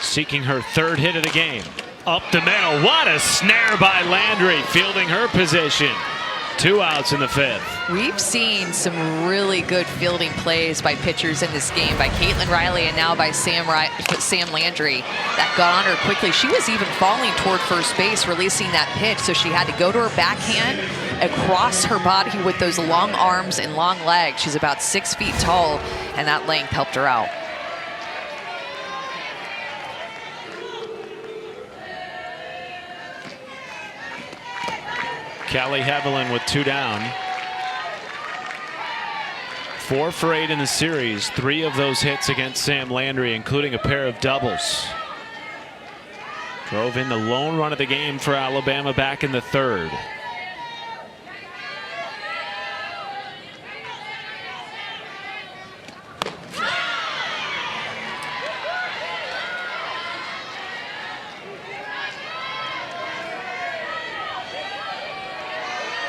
Seeking her 3rd hit of the game. Up the middle. What a snare by Landry, fielding her position. 2 outs in the 5th. We've seen some really good fielding plays by pitchers in this game, by Caitlin Riley and now by Sam Landry. That got on her quickly. She was even falling toward first base, releasing that pitch, so she had to go to her backhand across her body with those long arms and long legs. She's about 6 feet tall, and that length helped her out. Callie Hevelin with 2 down. 4 for 8 in the series. 3 of those hits against Sam Landry, including a pair of doubles. Drove in the lone run of the game for Alabama back in the 3rd.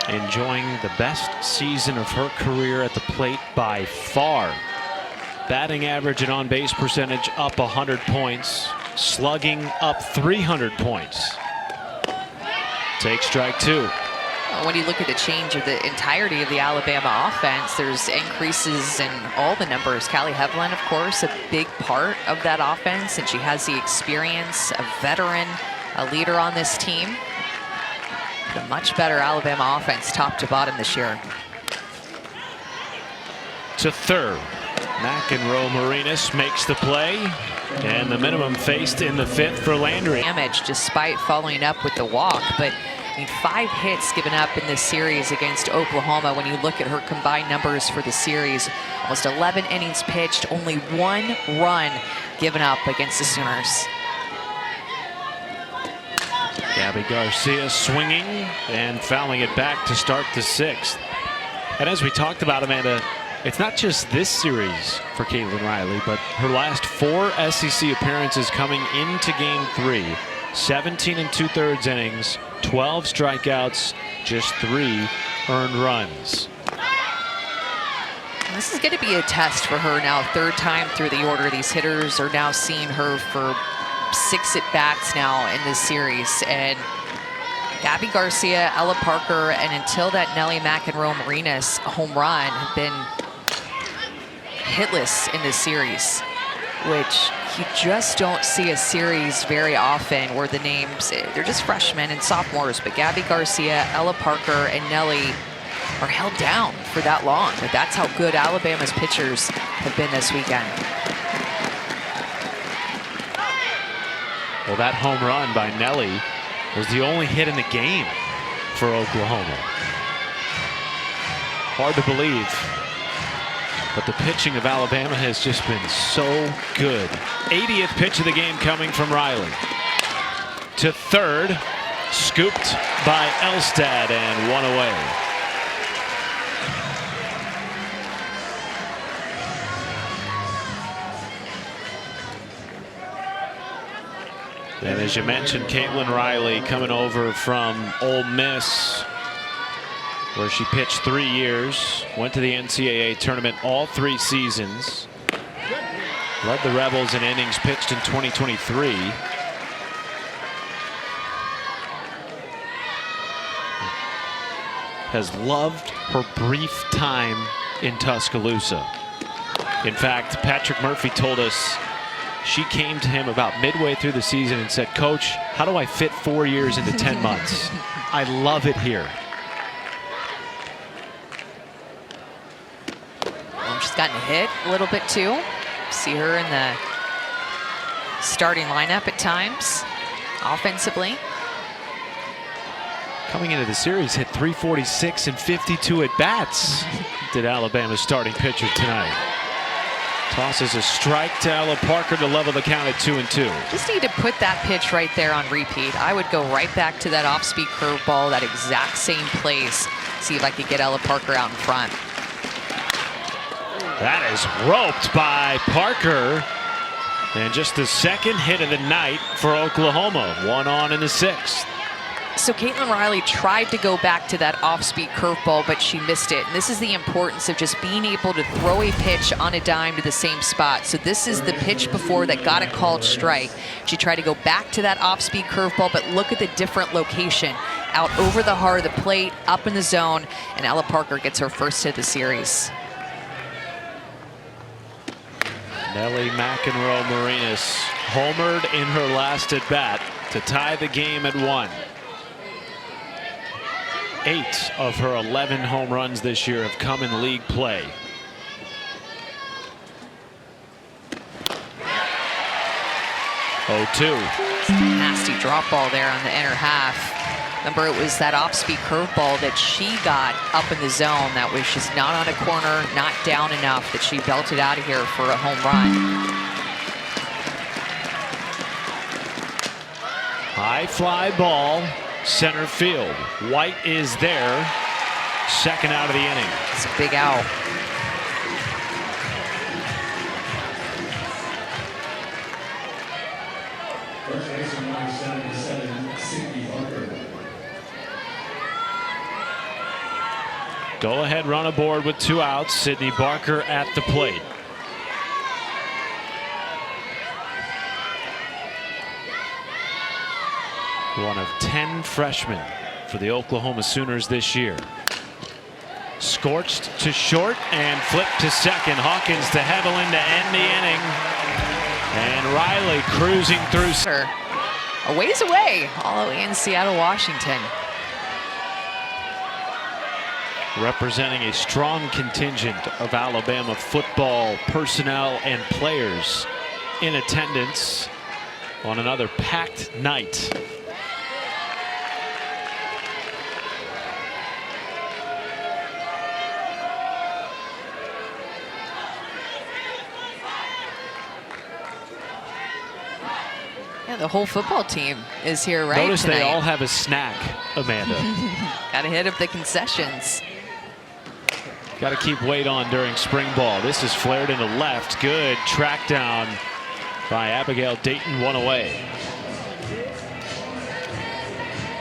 Enjoying the best season of her career at the plate by far. Batting average and on-base percentage up 100 points. Slugging up 300 points. Take strike 2. When you look at the change of the entirety of the Alabama offense, there's increases in all the numbers. Callie Hevelin, of course, a big part of that offense, and she has the experience, a veteran, a leader on this team. A much better Alabama offense top to bottom this year. To 3rd. McEnroe Marinas makes the play, and the minimum faced in the 5th for Landry. Damage despite following up with the walk, but I mean, 5 hits given up in this series against Oklahoma. When you look at her combined numbers for the series, almost 11 innings pitched, only 1 run given up against the Sooners. Gabby Garcia swinging and fouling it back to start the 6th. And as we talked about, Amanda, it's not just this series for Caitlin Riley, but her last 4 SEC appearances coming into game 3. 17 2/3 innings, 12 strikeouts, just 3 earned runs. This is going to be a test for her now. 3rd time through the order. These hitters are now seeing her for 6 at-bats now in this series, and Gabby Garcia, Ella Parker, and until that Nellie McEnroe Marinas home run have been hitless in this series, which You just don't see a series very often where the names, they're just freshmen and sophomores, but Gabby Garcia, Ella Parker, and Nelly are held down for that long. But that's how good Alabama's pitchers have been this weekend. Well, that home run by Nelly was the only hit in the game for Oklahoma. Hard to believe, but the pitching of Alabama has just been so good. 80th pitch of the game coming from Riley. To third, scooped by Elstad and one away. And as you mentioned, Caitlin Riley coming over from Ole Miss, where she pitched 3 years, went to the NCAA tournament all 3 seasons, led the Rebels in innings pitched in 2023. Has loved her brief time in Tuscaloosa. In fact, Patrick Murphy told us she came to him about midway through the season and said, "Coach, how do I fit 4 years into 10 months? I love it here." She's gotten hit a little bit too. See her in the starting lineup at times, offensively. Coming into the series, hit .346 and 52 at-bats. Did Alabama's starting pitcher tonight. Tosses a strike to Ella Parker to level the count at 2-2. Just need to put that pitch right there on repeat. I would go right back to that off-speed curveball, that exact same place. See if I could get Ella Parker out in front. That is roped by Parker. And just the second hit of the night for Oklahoma. 1 on in the 6th. So Caitlin Riley tried to go back to that off-speed curveball, but she missed it. And this is the importance of just being able to throw a pitch on a dime to the same spot. So this is the pitch before that got a called strike. She tried to go back to that off-speed curveball, but look at the different location. Out over the heart of the plate, up in the zone, and Ella Parker gets her first hit of the series. Nelly McEnroe Marinas homered in her last at bat to tie the game at 1. 8 of her 11 home runs this year have come in league play. Oh-2. Nasty drop ball there on the inner half. Remember, it was that off-speed curveball that she got up in the zone that was just not on a corner, not down enough, that she belted out of here for a home run. High fly ball, center field. White is there, second out of the inning. It's a big out. Go ahead run aboard with 2 outs. Sydney Barker at the plate. One of 10 freshmen for the Oklahoma Sooners this year. Scorched to short and flipped to second. Hawkins to Hevelin to end the inning. And Riley cruising through. A ways away, all the way in Seattle, Washington. Representing a strong contingent of Alabama football personnel and players in attendance on another packed night. Yeah, the whole football team is here right Notice tonight. They all have a snack, Amanda. Got ahead of the concessions. Got to keep weight on during spring ball. This is flared into left. Good track down by Abigail Dayton, 1 away.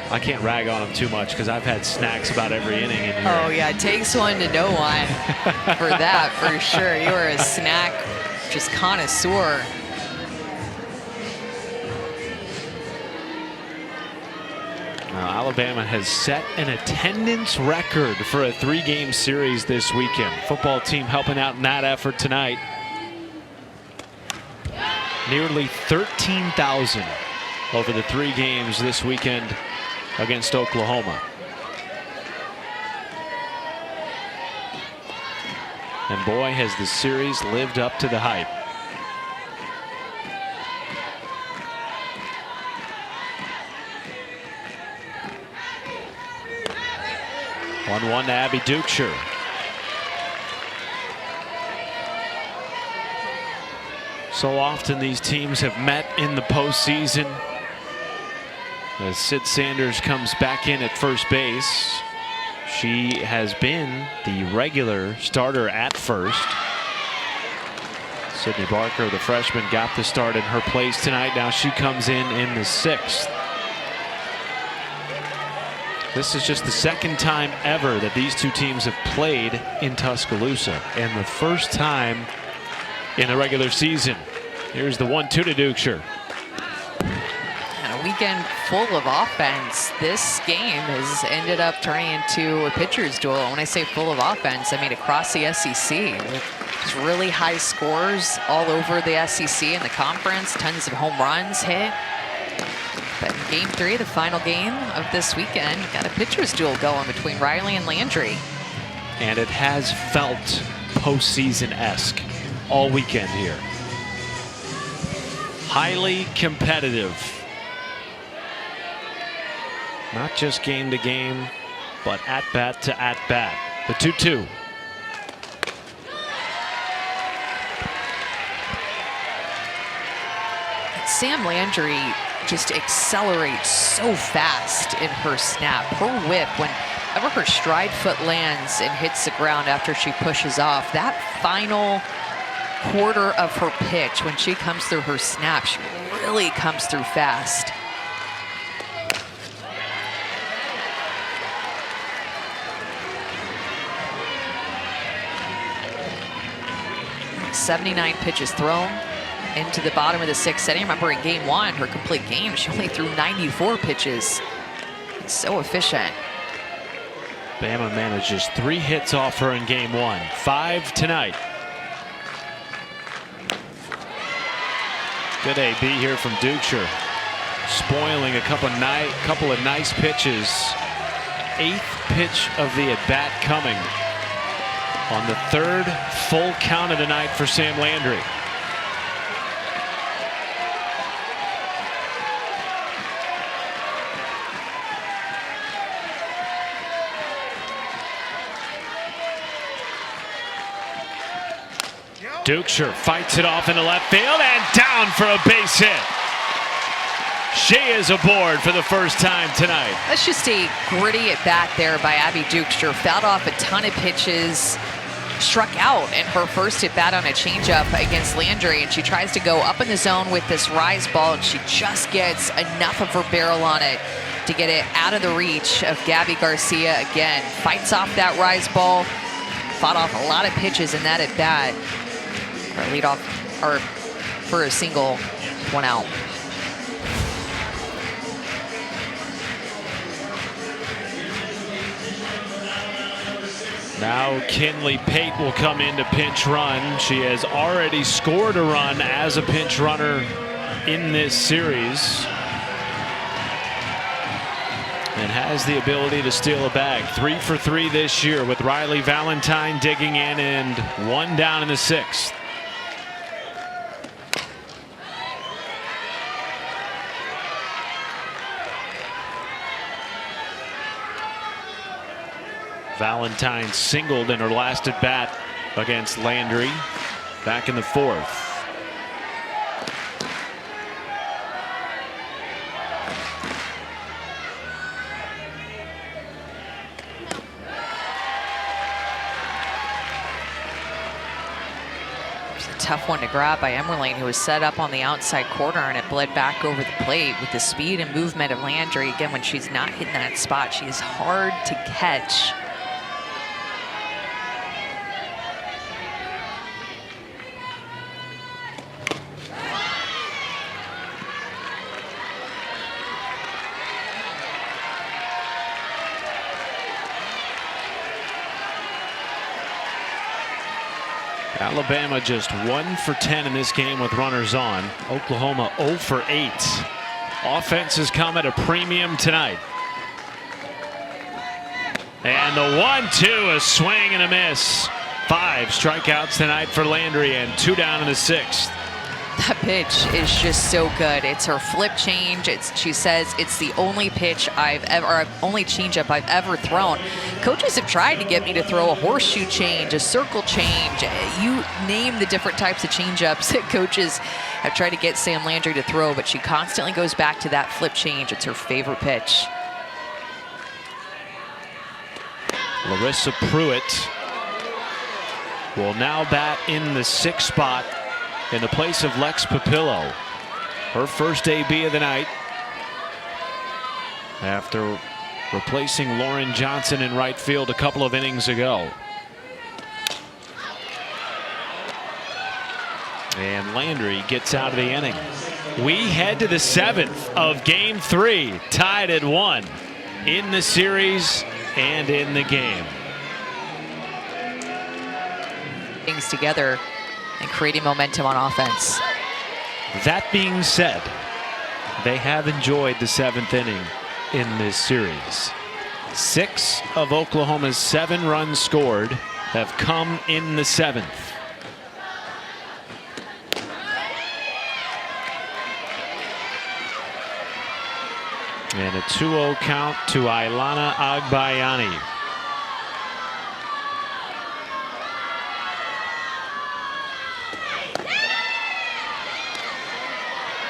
I can't rag on him too much because I've had snacks about every inning in here. Oh yeah, it takes one to know one for that, for sure. You are a snack just connoisseur. Now, Alabama has set an attendance record for a 3-game series this weekend. Football team helping out in that effort tonight. nearly 13,000 over the 3 games this weekend against Oklahoma. And boy, has the series lived up to the hype. One to Abby Dukeshire. So often these teams have met in the postseason. As Sid Sanders comes back in at first base. She has been the regular starter at first. Sydney Barker, the freshman, got the start in her place tonight. Now she comes in the 6th. This is just the 2nd time ever that these two teams have played in Tuscaloosa, and the first time in the regular season. Here's the 1-2 to Dukeshire. And a weekend full of offense. This game has ended up turning into a pitcher's duel. When I say full of offense, I mean across the SEC. With just really high scores all over the SEC and the conference. Tons of home runs hit. But in game 3, the final game of this weekend, got a pitcher's duel going between Riley and Landry. And it has felt postseason-esque all weekend here. Highly competitive. Not just game to game, but at bat to at bat. The 2-2. Sam Landry just accelerates so fast in her snap. Her whip, whenever her stride foot lands and hits the ground after she pushes off, that final quarter of her pitch, when she comes through her snap, she really comes through fast. .79 pitches thrown into the bottom of the 6th inning. Remember, in game 1, her complete game, she only threw 94 pitches. So efficient. Bama manages 3 hits off her in game 1, 5 tonight. Good AB here from Dukeshire, spoiling a couple of nice pitches. 8th pitch of the at bat coming on the 3rd full count of the night for Sam Landry. Dukeshire fights it off into left field and down for a base hit. She is aboard for the first time tonight. That's just a gritty at bat there by Abby Dukeshire. Fouled off a ton of pitches. Struck out in her first at bat on a changeup against Landry, and she tries to go up in the zone with this rise ball, and she just gets enough of her barrel on it to get it out of the reach of Gabby Garcia again. Fights off that rise ball. Fought off a lot of pitches in that at bat. Or lead off, or for a single, 1 out. Now Kinley Pate will come in to pinch run. She has already scored a run as a pinch runner in this series. And has the ability to steal a bag. 3 for 3 this year with Riley Valentine digging in and 1 down in the 6th. Valentine singled in her last at bat against Landry back in the 4th. It's a tough one to grab by Emerling, who was set up on the outside corner, and it bled back over the plate. With the speed and movement of Landry, again, when she's not hitting that spot, she is hard to catch. Alabama just 1 for 10 in this game with runners on. Oklahoma 0 for 8. Offense has come at a premium tonight. And the 1-2, a swing and a miss. 5 strikeouts tonight for Landry and 2 down in the 6th. That pitch is just so good. It's her flip change. She says it's the only pitch only changeup I've ever thrown. Coaches have tried to get me to throw a horseshoe change, a circle change. You name the different types of changeups that coaches have tried to get Sam Landry to throw, but she constantly goes back to that flip change. It's her favorite pitch. Larissa Pruitt will now bat in the 6th spot in the place of Lex Papillo. Her first AB of the night after replacing Lauren Johnson in right field a couple of innings ago. And Landry gets out of the inning. We head to the 7th of Game 3, tied at 1 in the series and in the game. Things together and creating momentum on offense. That being said, they have enjoyed the 7th inning in this series. 6 of Oklahoma's 7 runs scored have come in the 7th. And a 2-0 count to Ailana Agbayani.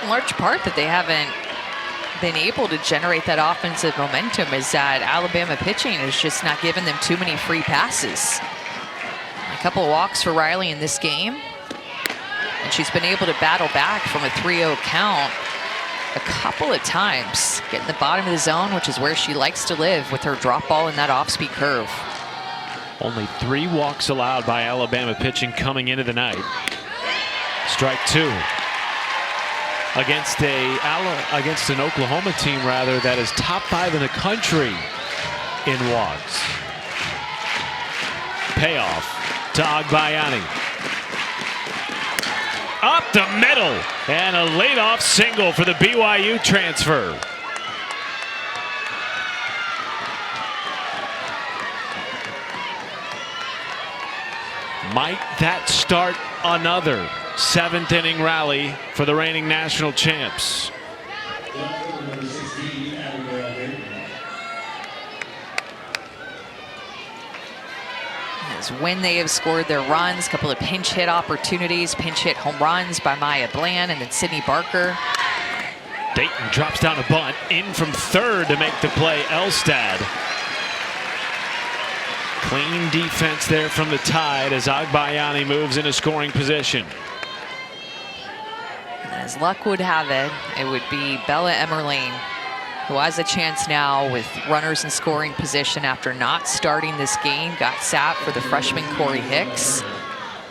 In large part that they haven't been able to generate that offensive momentum is that Alabama pitching is just not giving them too many free passes. A couple of walks for Riley in this game, and she's been able to battle back from a 3-0 count a couple of times, getting the bottom of the zone, which is where she likes to live, with her drop ball and that off-speed curve. Only 3 walks allowed by Alabama pitching coming into the night. Strike 2. Against an Oklahoma team that is top 5 in the country in walks. Payoff to Agbayani. Up the middle, and a leadoff single for the BYU transfer. Might that start another 7th inning rally for the reigning national champs? As when they have scored their runs, a couple of pinch hit opportunities, pinch hit home runs by Maya Bland and then Sydney Barker. Dayton drops down a bunt, in from 3rd to make the play, Elstad. Clean defense there from the Tide as Agbayani moves into scoring position. As luck would have it, it would be Bella Emmerling, who has a chance now with runners in scoring position after not starting this game. Got sat for the freshman Corey Hicks,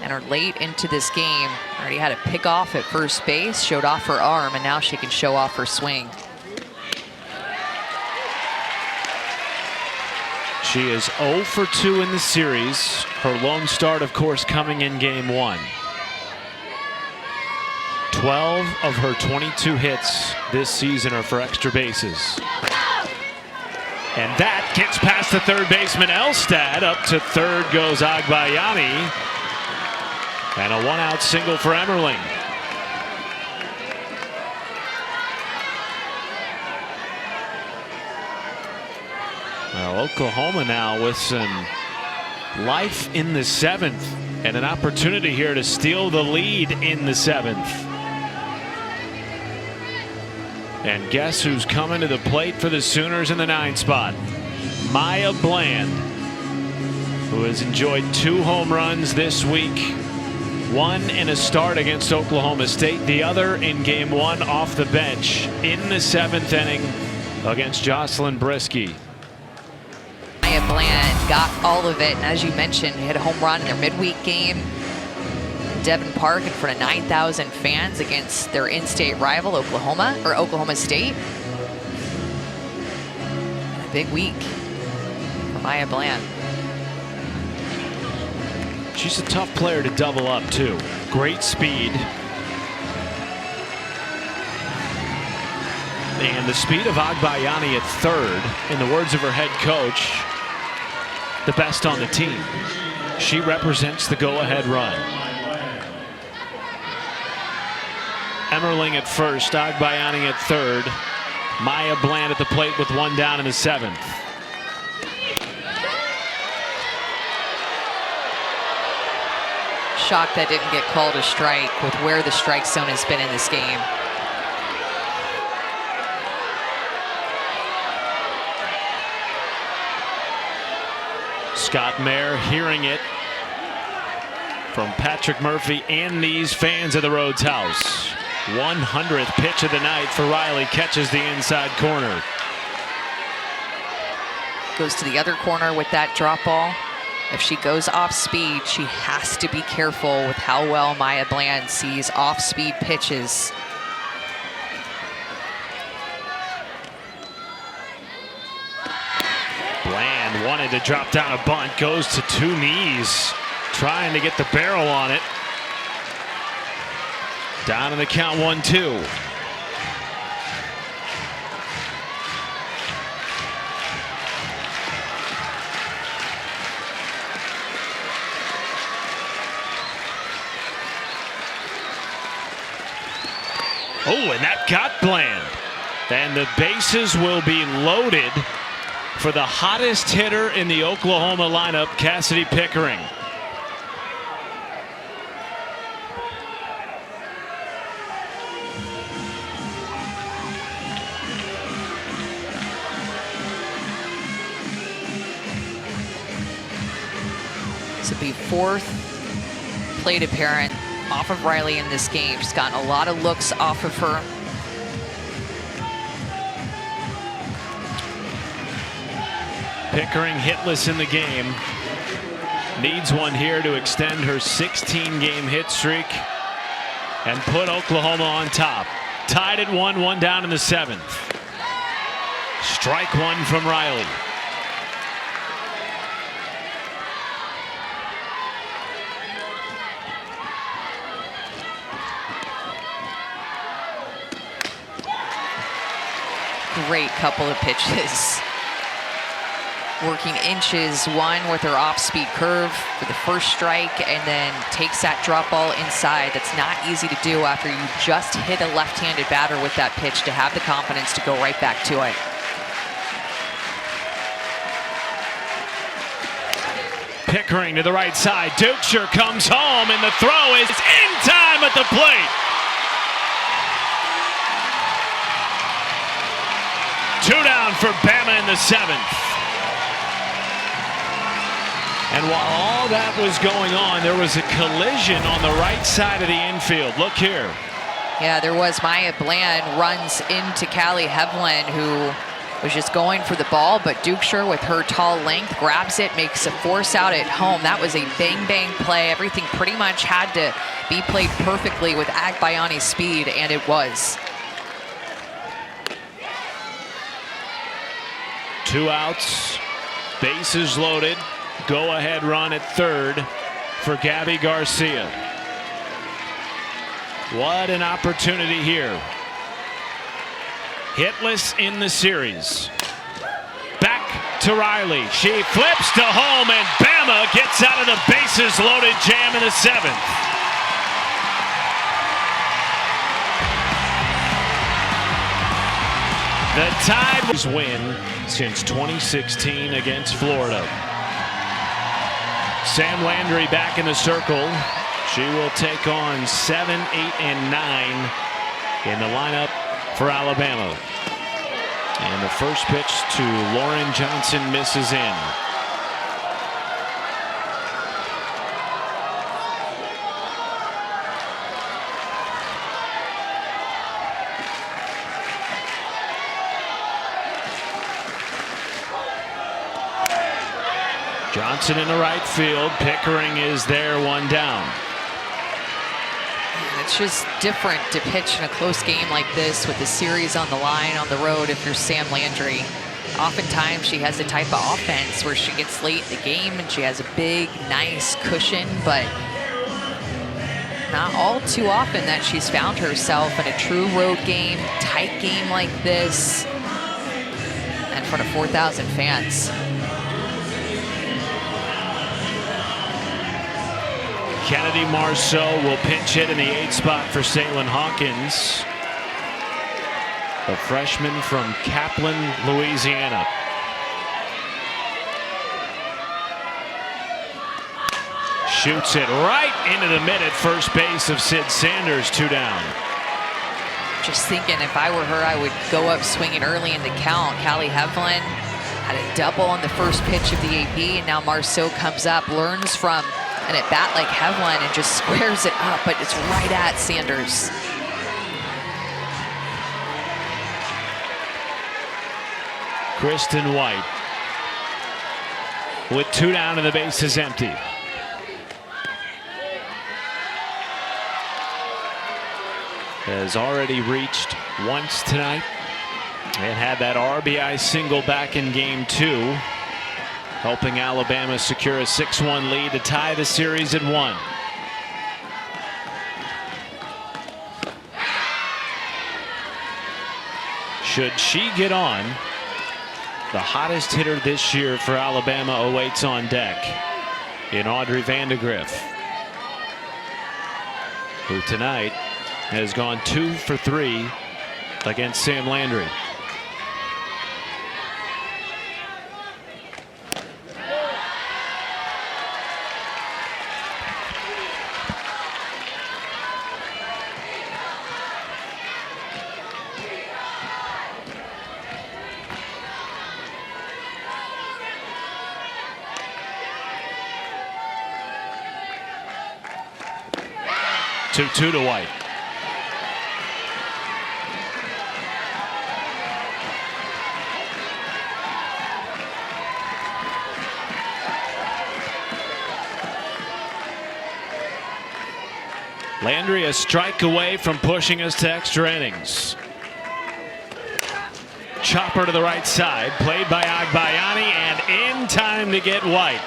and are late into this game. Already had a pick off at first base, showed off her arm, and now she can show off her swing. She is 0 for 2 in the series. Her lone start, of course, coming in Game 1. 12 of her 22 hits this season are for extra bases. And that gets past the 3rd baseman Elstad. Up to 3rd goes Agbayani. And a 1-out single for Emmerling. Well, Oklahoma now with some life in the 7th and an opportunity here to steal the lead in the 7th. And guess who's coming to the plate for the Sooners in the 9th spot? Maya Bland, who has enjoyed 2 home runs this week. 1 in a start against Oklahoma State, the other in Game 1 off the bench in the 7th inning against Jocelyn Brisky. Maya Bland got all of it, and as you mentioned, hit a home run in their midweek game. Devon Park in front of 9,000 fans against their in-state rival Oklahoma State. And a big week for Maya Bland. She's a tough player to double up too. Great speed. And the speed of Agbayani at third, in the words of her head coach, the best on the team. She represents the go-ahead run. Emmerling at first, Agbayani at third. Maya Bland at the plate with one down in the seventh. Shocked that didn't get called a strike with where the strike zone has been in this game. Scott Mayer hearing it from Patrick Murphy and these fans of the Rhodes House. 100th pitch of the night for Riley, catches the inside corner. Goes to the other corner with that drop ball. If she goes off speed, she has to be careful with how well Maya Bland sees off speed pitches. Bland wanted to drop down a bunt, goes to two knees, trying to get the barrel on it. Down in the count, 1-2. Oh, and that got Bland. And the bases will be loaded for the hottest hitter in the Oklahoma lineup, Cassidy Pickering. This will be fourth plate appearance off of Riley in this game. She's gotten a lot of looks off of her. Pickering hitless in the game. Needs one here to extend her 16-game hit streak and put Oklahoma on top. Tied at 1-1 down in the seventh. Strike one from Riley. Great couple of pitches. Working inches, one with her off-speed curve for the first strike, and then takes that drop ball inside. That's not easy to do after you just hit a left-handed batter with that pitch, to have the confidence to go right back to it. Pickering to the right side. Dukeshire comes home, and the throw is in time at the plate. Two down for Bama in the seventh. And while all that was going on, there was a collision on the right side of the infield. Look here. Yeah, there was. Maya Bland runs into Callie Heveland, who was just going for the ball, but Dukeshire, with her tall length, grabs it, makes a force out at home. That was a bang-bang play. Everything pretty much had to be played perfectly with Agbayani's speed, and it was. 2 outs, bases loaded. Go-ahead run at third for Gabby Garcia. What an opportunity here. Hitless in the series. Back to Riley. She flips to home, and Bama gets out of the bases loaded jam in the seventh. The Tide's win since 2016 against Florida. Sam Landry back in the circle. She will take on 7, 8, and 9 in the lineup for Alabama. And the first pitch to Lauren Johnson misses in. Johnson in the right field. Pickering is there, one down. It's just different to pitch in a close game like this with the series on the line on the road if you're Sam Landry. oftentimes she has a type of offense where she gets late in the game and she has a big, nice cushion, but not all too often that she's found herself in a true road game, tight game like this, in front of 4,000 fans. Kennedy Marceau will pinch hit in the 8th spot for Saylin Hawkins, a freshman from Kaplan, Louisiana. Shoots it right into the mid at first base of Sid Sanders, 2 down. Just thinking if I were her, I would go up swinging early in the count. Callie Hevlin had a double on the first pitch of the AP, and now Marceau comes up, learns from an at-bat like Hevlin and just squares it up, but it's right at Sanders. Kristen White with 2 down and the base is empty. Has already reached once tonight and had that RBI single back in game 2, helping Alabama secure a 6-1 lead to tie the series at 1. Should she get on, the hottest hitter this year for Alabama awaits on deck in Audrey Vandegrift, who tonight has gone 2 for 3 against Sam Landry. Two to White. Landry a strike away from pushing us to extra innings. Chopper to the right side, played by Agbayani, and in time to get White.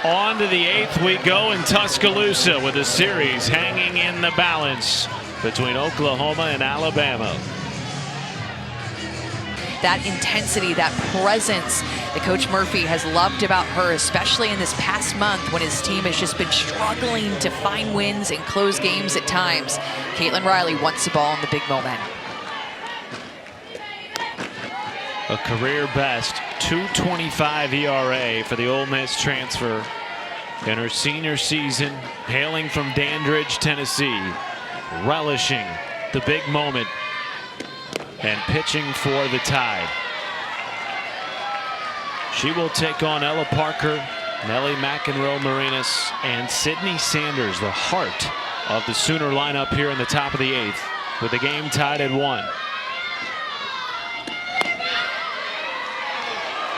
On to the 8th we go in Tuscaloosa, with the series hanging in the balance between Oklahoma and Alabama. That intensity, that presence that Coach Murphy has loved about her, especially in this past month when his team has just been struggling to find wins and close games at times. Caitlin Riley wants the ball in the big moment. A career best 2.25 ERA for the Ole Miss transfer in her senior season, hailing from Dandridge, Tennessee, relishing the big moment and pitching for the Tide. She will take on Ella Parker, Nellie McEnroe-Marinas, and Sydney Sanders, the heart of the Sooner lineup here in the top of the 8th, with the game tied at 1.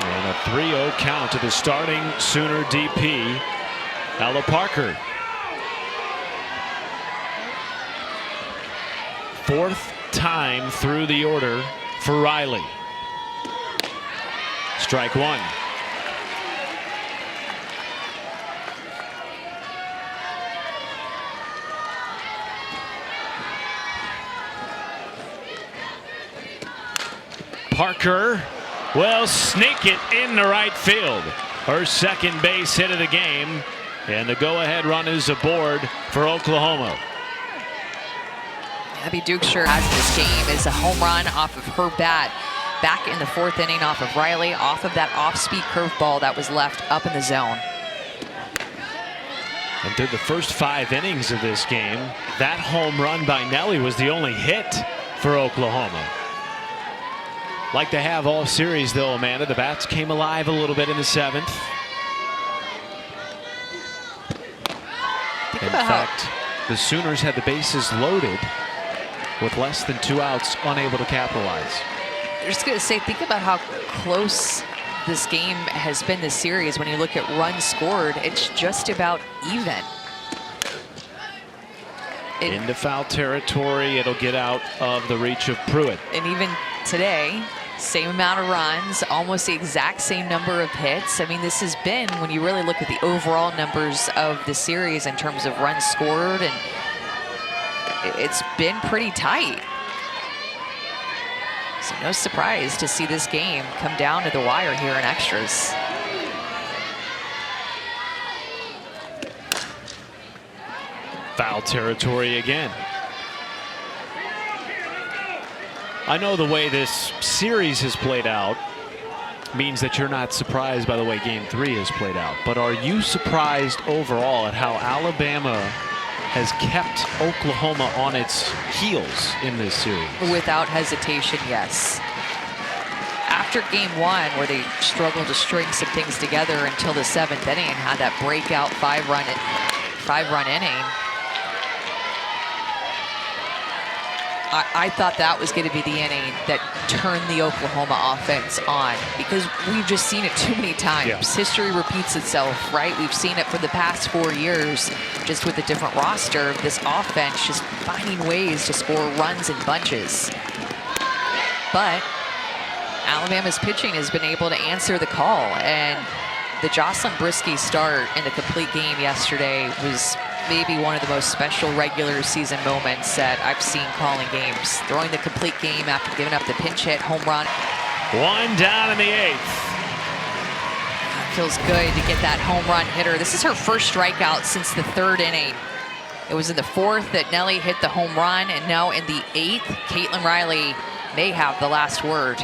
And a 3-0 count to the starting Sooner DP, Ella Parker. 4th time through the order for Riley. Strike 1. Parker will sneak it into right field. Her second base hit of the game, and the go-ahead run is aboard for Oklahoma. Abby Dukeshire has this game is a home run off of her bat back in the 4th inning off of Riley, off of that off-speed curveball that was left up in the zone. And through the first 5 innings of this game, that home run by Nellie was the only hit for Oklahoma. Like they have all series, though, Amanda. The bats came alive a little bit in the 7th. In fact, the Sooners had the bases loaded with less than 2 outs, unable to capitalize. I'm just going to say, think about how close this game has been this series. When you look at runs scored, it's just about even. Into foul territory, it'll get out of the reach of Pruitt. And even today, Same amount of runs, almost the exact same number of hits. I mean, this has been, when you really look at the overall numbers of the series in terms of runs scored, and it's been pretty tight. So no surprise to see this game come down to the wire here in extras. Foul territory again. I know the way this series has played out means that you're not surprised by the way Game 3 has played out. But are you surprised overall at how Alabama has kept Oklahoma on its heels in this series? Without hesitation, yes. After Game 1, where they struggled to string some things together until the 7th inning and had that breakout five-run inning, I thought that was going to be the inning that turned the Oklahoma offense on, because we've just seen it too many times. Yeah. History repeats itself, right? We've seen it for the past 4 years, just with a different roster. This offense just finding ways to score runs in bunches. But Alabama's pitching has been able to answer the call, and the Jocelyn Brisky start in the complete game yesterday was maybe one of the most special regular season moments that I've seen calling games. Throwing the complete game after giving up the pinch hit home run. One down in the 8th. Feels good to get that home run hitter. This is her first strikeout since the 3rd inning. It was in the 4th that Nelly hit the home run, and now in the 8th, Caitlin Riley may have the last word.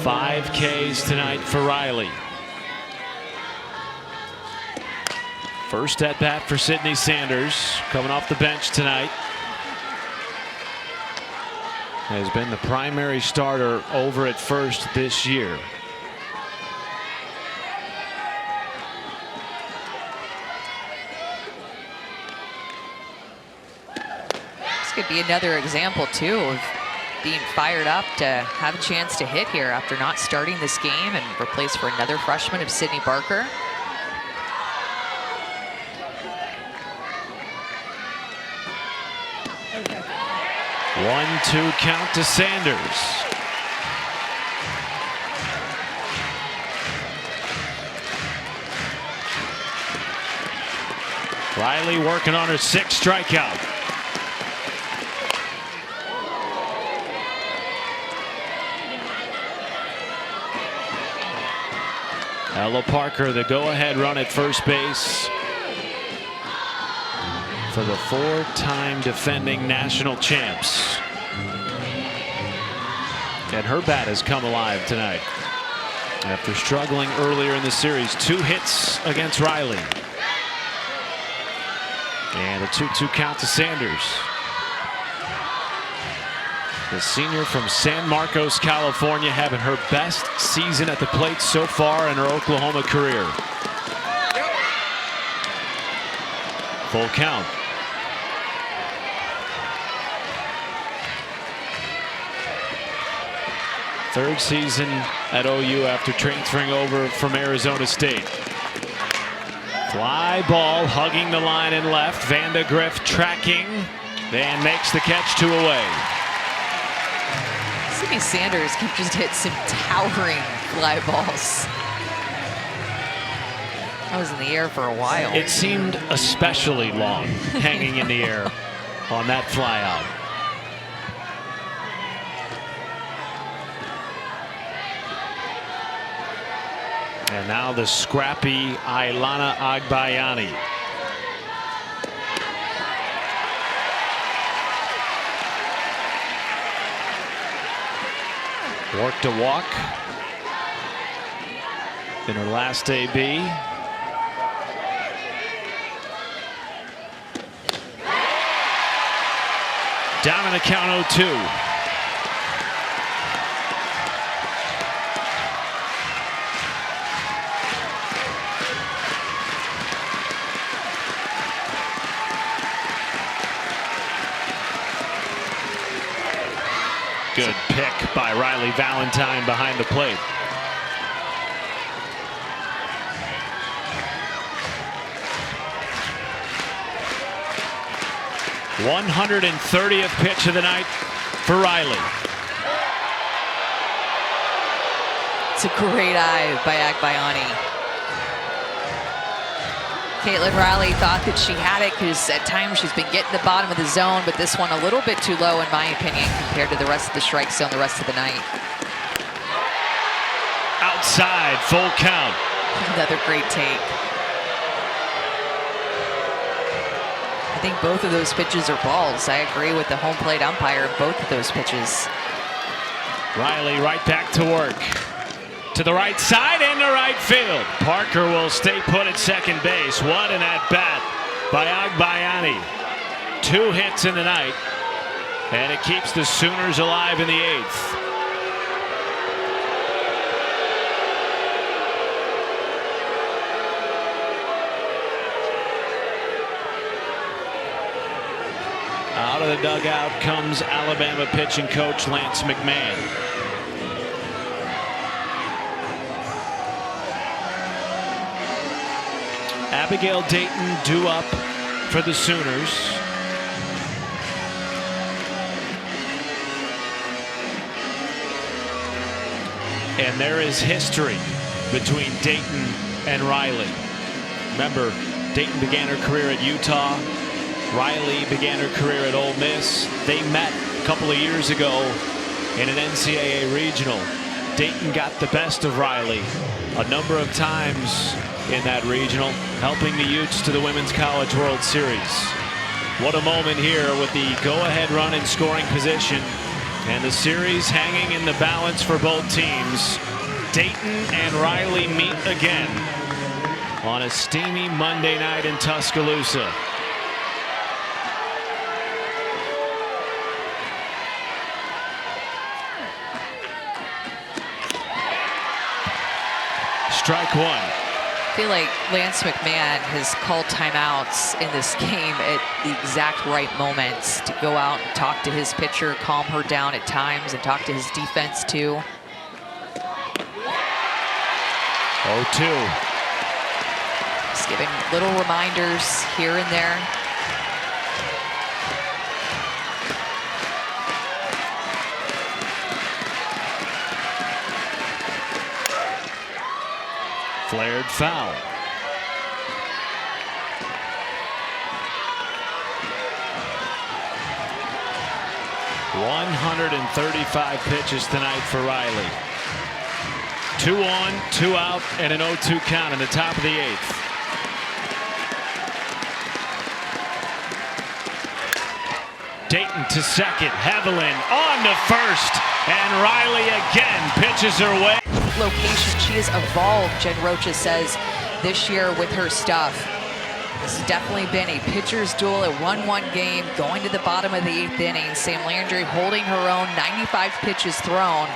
5 Ks tonight for Riley. First at bat for Sydney Sanders, coming off the bench tonight. Has been the primary starter over at first this year. This could be another example, too, of being fired up to have a chance to hit here after not starting this game and replaced for another freshman of Sydney Barker. 1-2 count to Sanders. Riley working on her 6th strikeout. Ella Parker, the go-ahead run at first base for the 4-time defending national champs. And her bat has come alive tonight after struggling earlier in the series. 2 hits against Riley. And a 2-2 count to Sanders. The senior from San Marcos, California, having her best season at the plate so far in her Oklahoma career. Full count. Third season at OU after transferring over from Arizona State. Fly ball hugging the line in left. Vandegrift tracking and makes the catch 2 away. Sydney Sanders can just hit some towering fly balls. That was in the air for a while. It seemed especially long hanging in the air on that fly out. And now the scrappy Ailana Agbayani. Worked a walk in her last AB. Down in the count 0-2. Good pick by Riley Valentine behind the plate. _130th pitch of the night for Riley. It's a great eye by Agbayani. Caitlin Riley thought that she had it because at times she's been getting the bottom of the zone, but this one a little bit too low in my opinion compared to the rest of the strike zone the rest of the night. Outside, full count. Another great take. I think both of those pitches are balls. I agree with the home plate umpire in both of those pitches. Riley right back to work. To the right side and to right field. Parker will stay put at second base. What an at-bat by Agbayani. 2 hits in the night, and it keeps the Sooners alive in the 8th. Out of the dugout comes Alabama pitching coach Lance McMahon. Abigail Dayton due up for the Sooners. And there is history between Dayton and Riley. Remember, Dayton began her career at Utah. Riley began her career at Ole Miss. They met a couple of years ago in an NCAA regional. Dayton got the best of Riley a number of times in that regional, helping the Utes to the Women's College World Series. What a moment here with the go-ahead run in scoring position and the series hanging in the balance for both teams. Dayton and Riley meet again on a steamy Monday night in Tuscaloosa. Strike one. I feel like Lance McMahon has called timeouts in this game at the exact right moments to go out and talk to his pitcher, calm her down at times, and talk to his defense too. 0-2. Just giving little reminders here and there. Flared foul. .135 pitches tonight for Riley. 2 on, 2 out, and an 0-2 count in the top of the 8th. Dayton to second. Hevelin on to first, and Riley again pitches her way. Location, she has evolved, Jen Rocha says, this year with her stuff. This has definitely been a pitcher's duel, a 1-1 game, going to the bottom of the 8th inning. Sam Landry holding her own, 95 pitches thrown.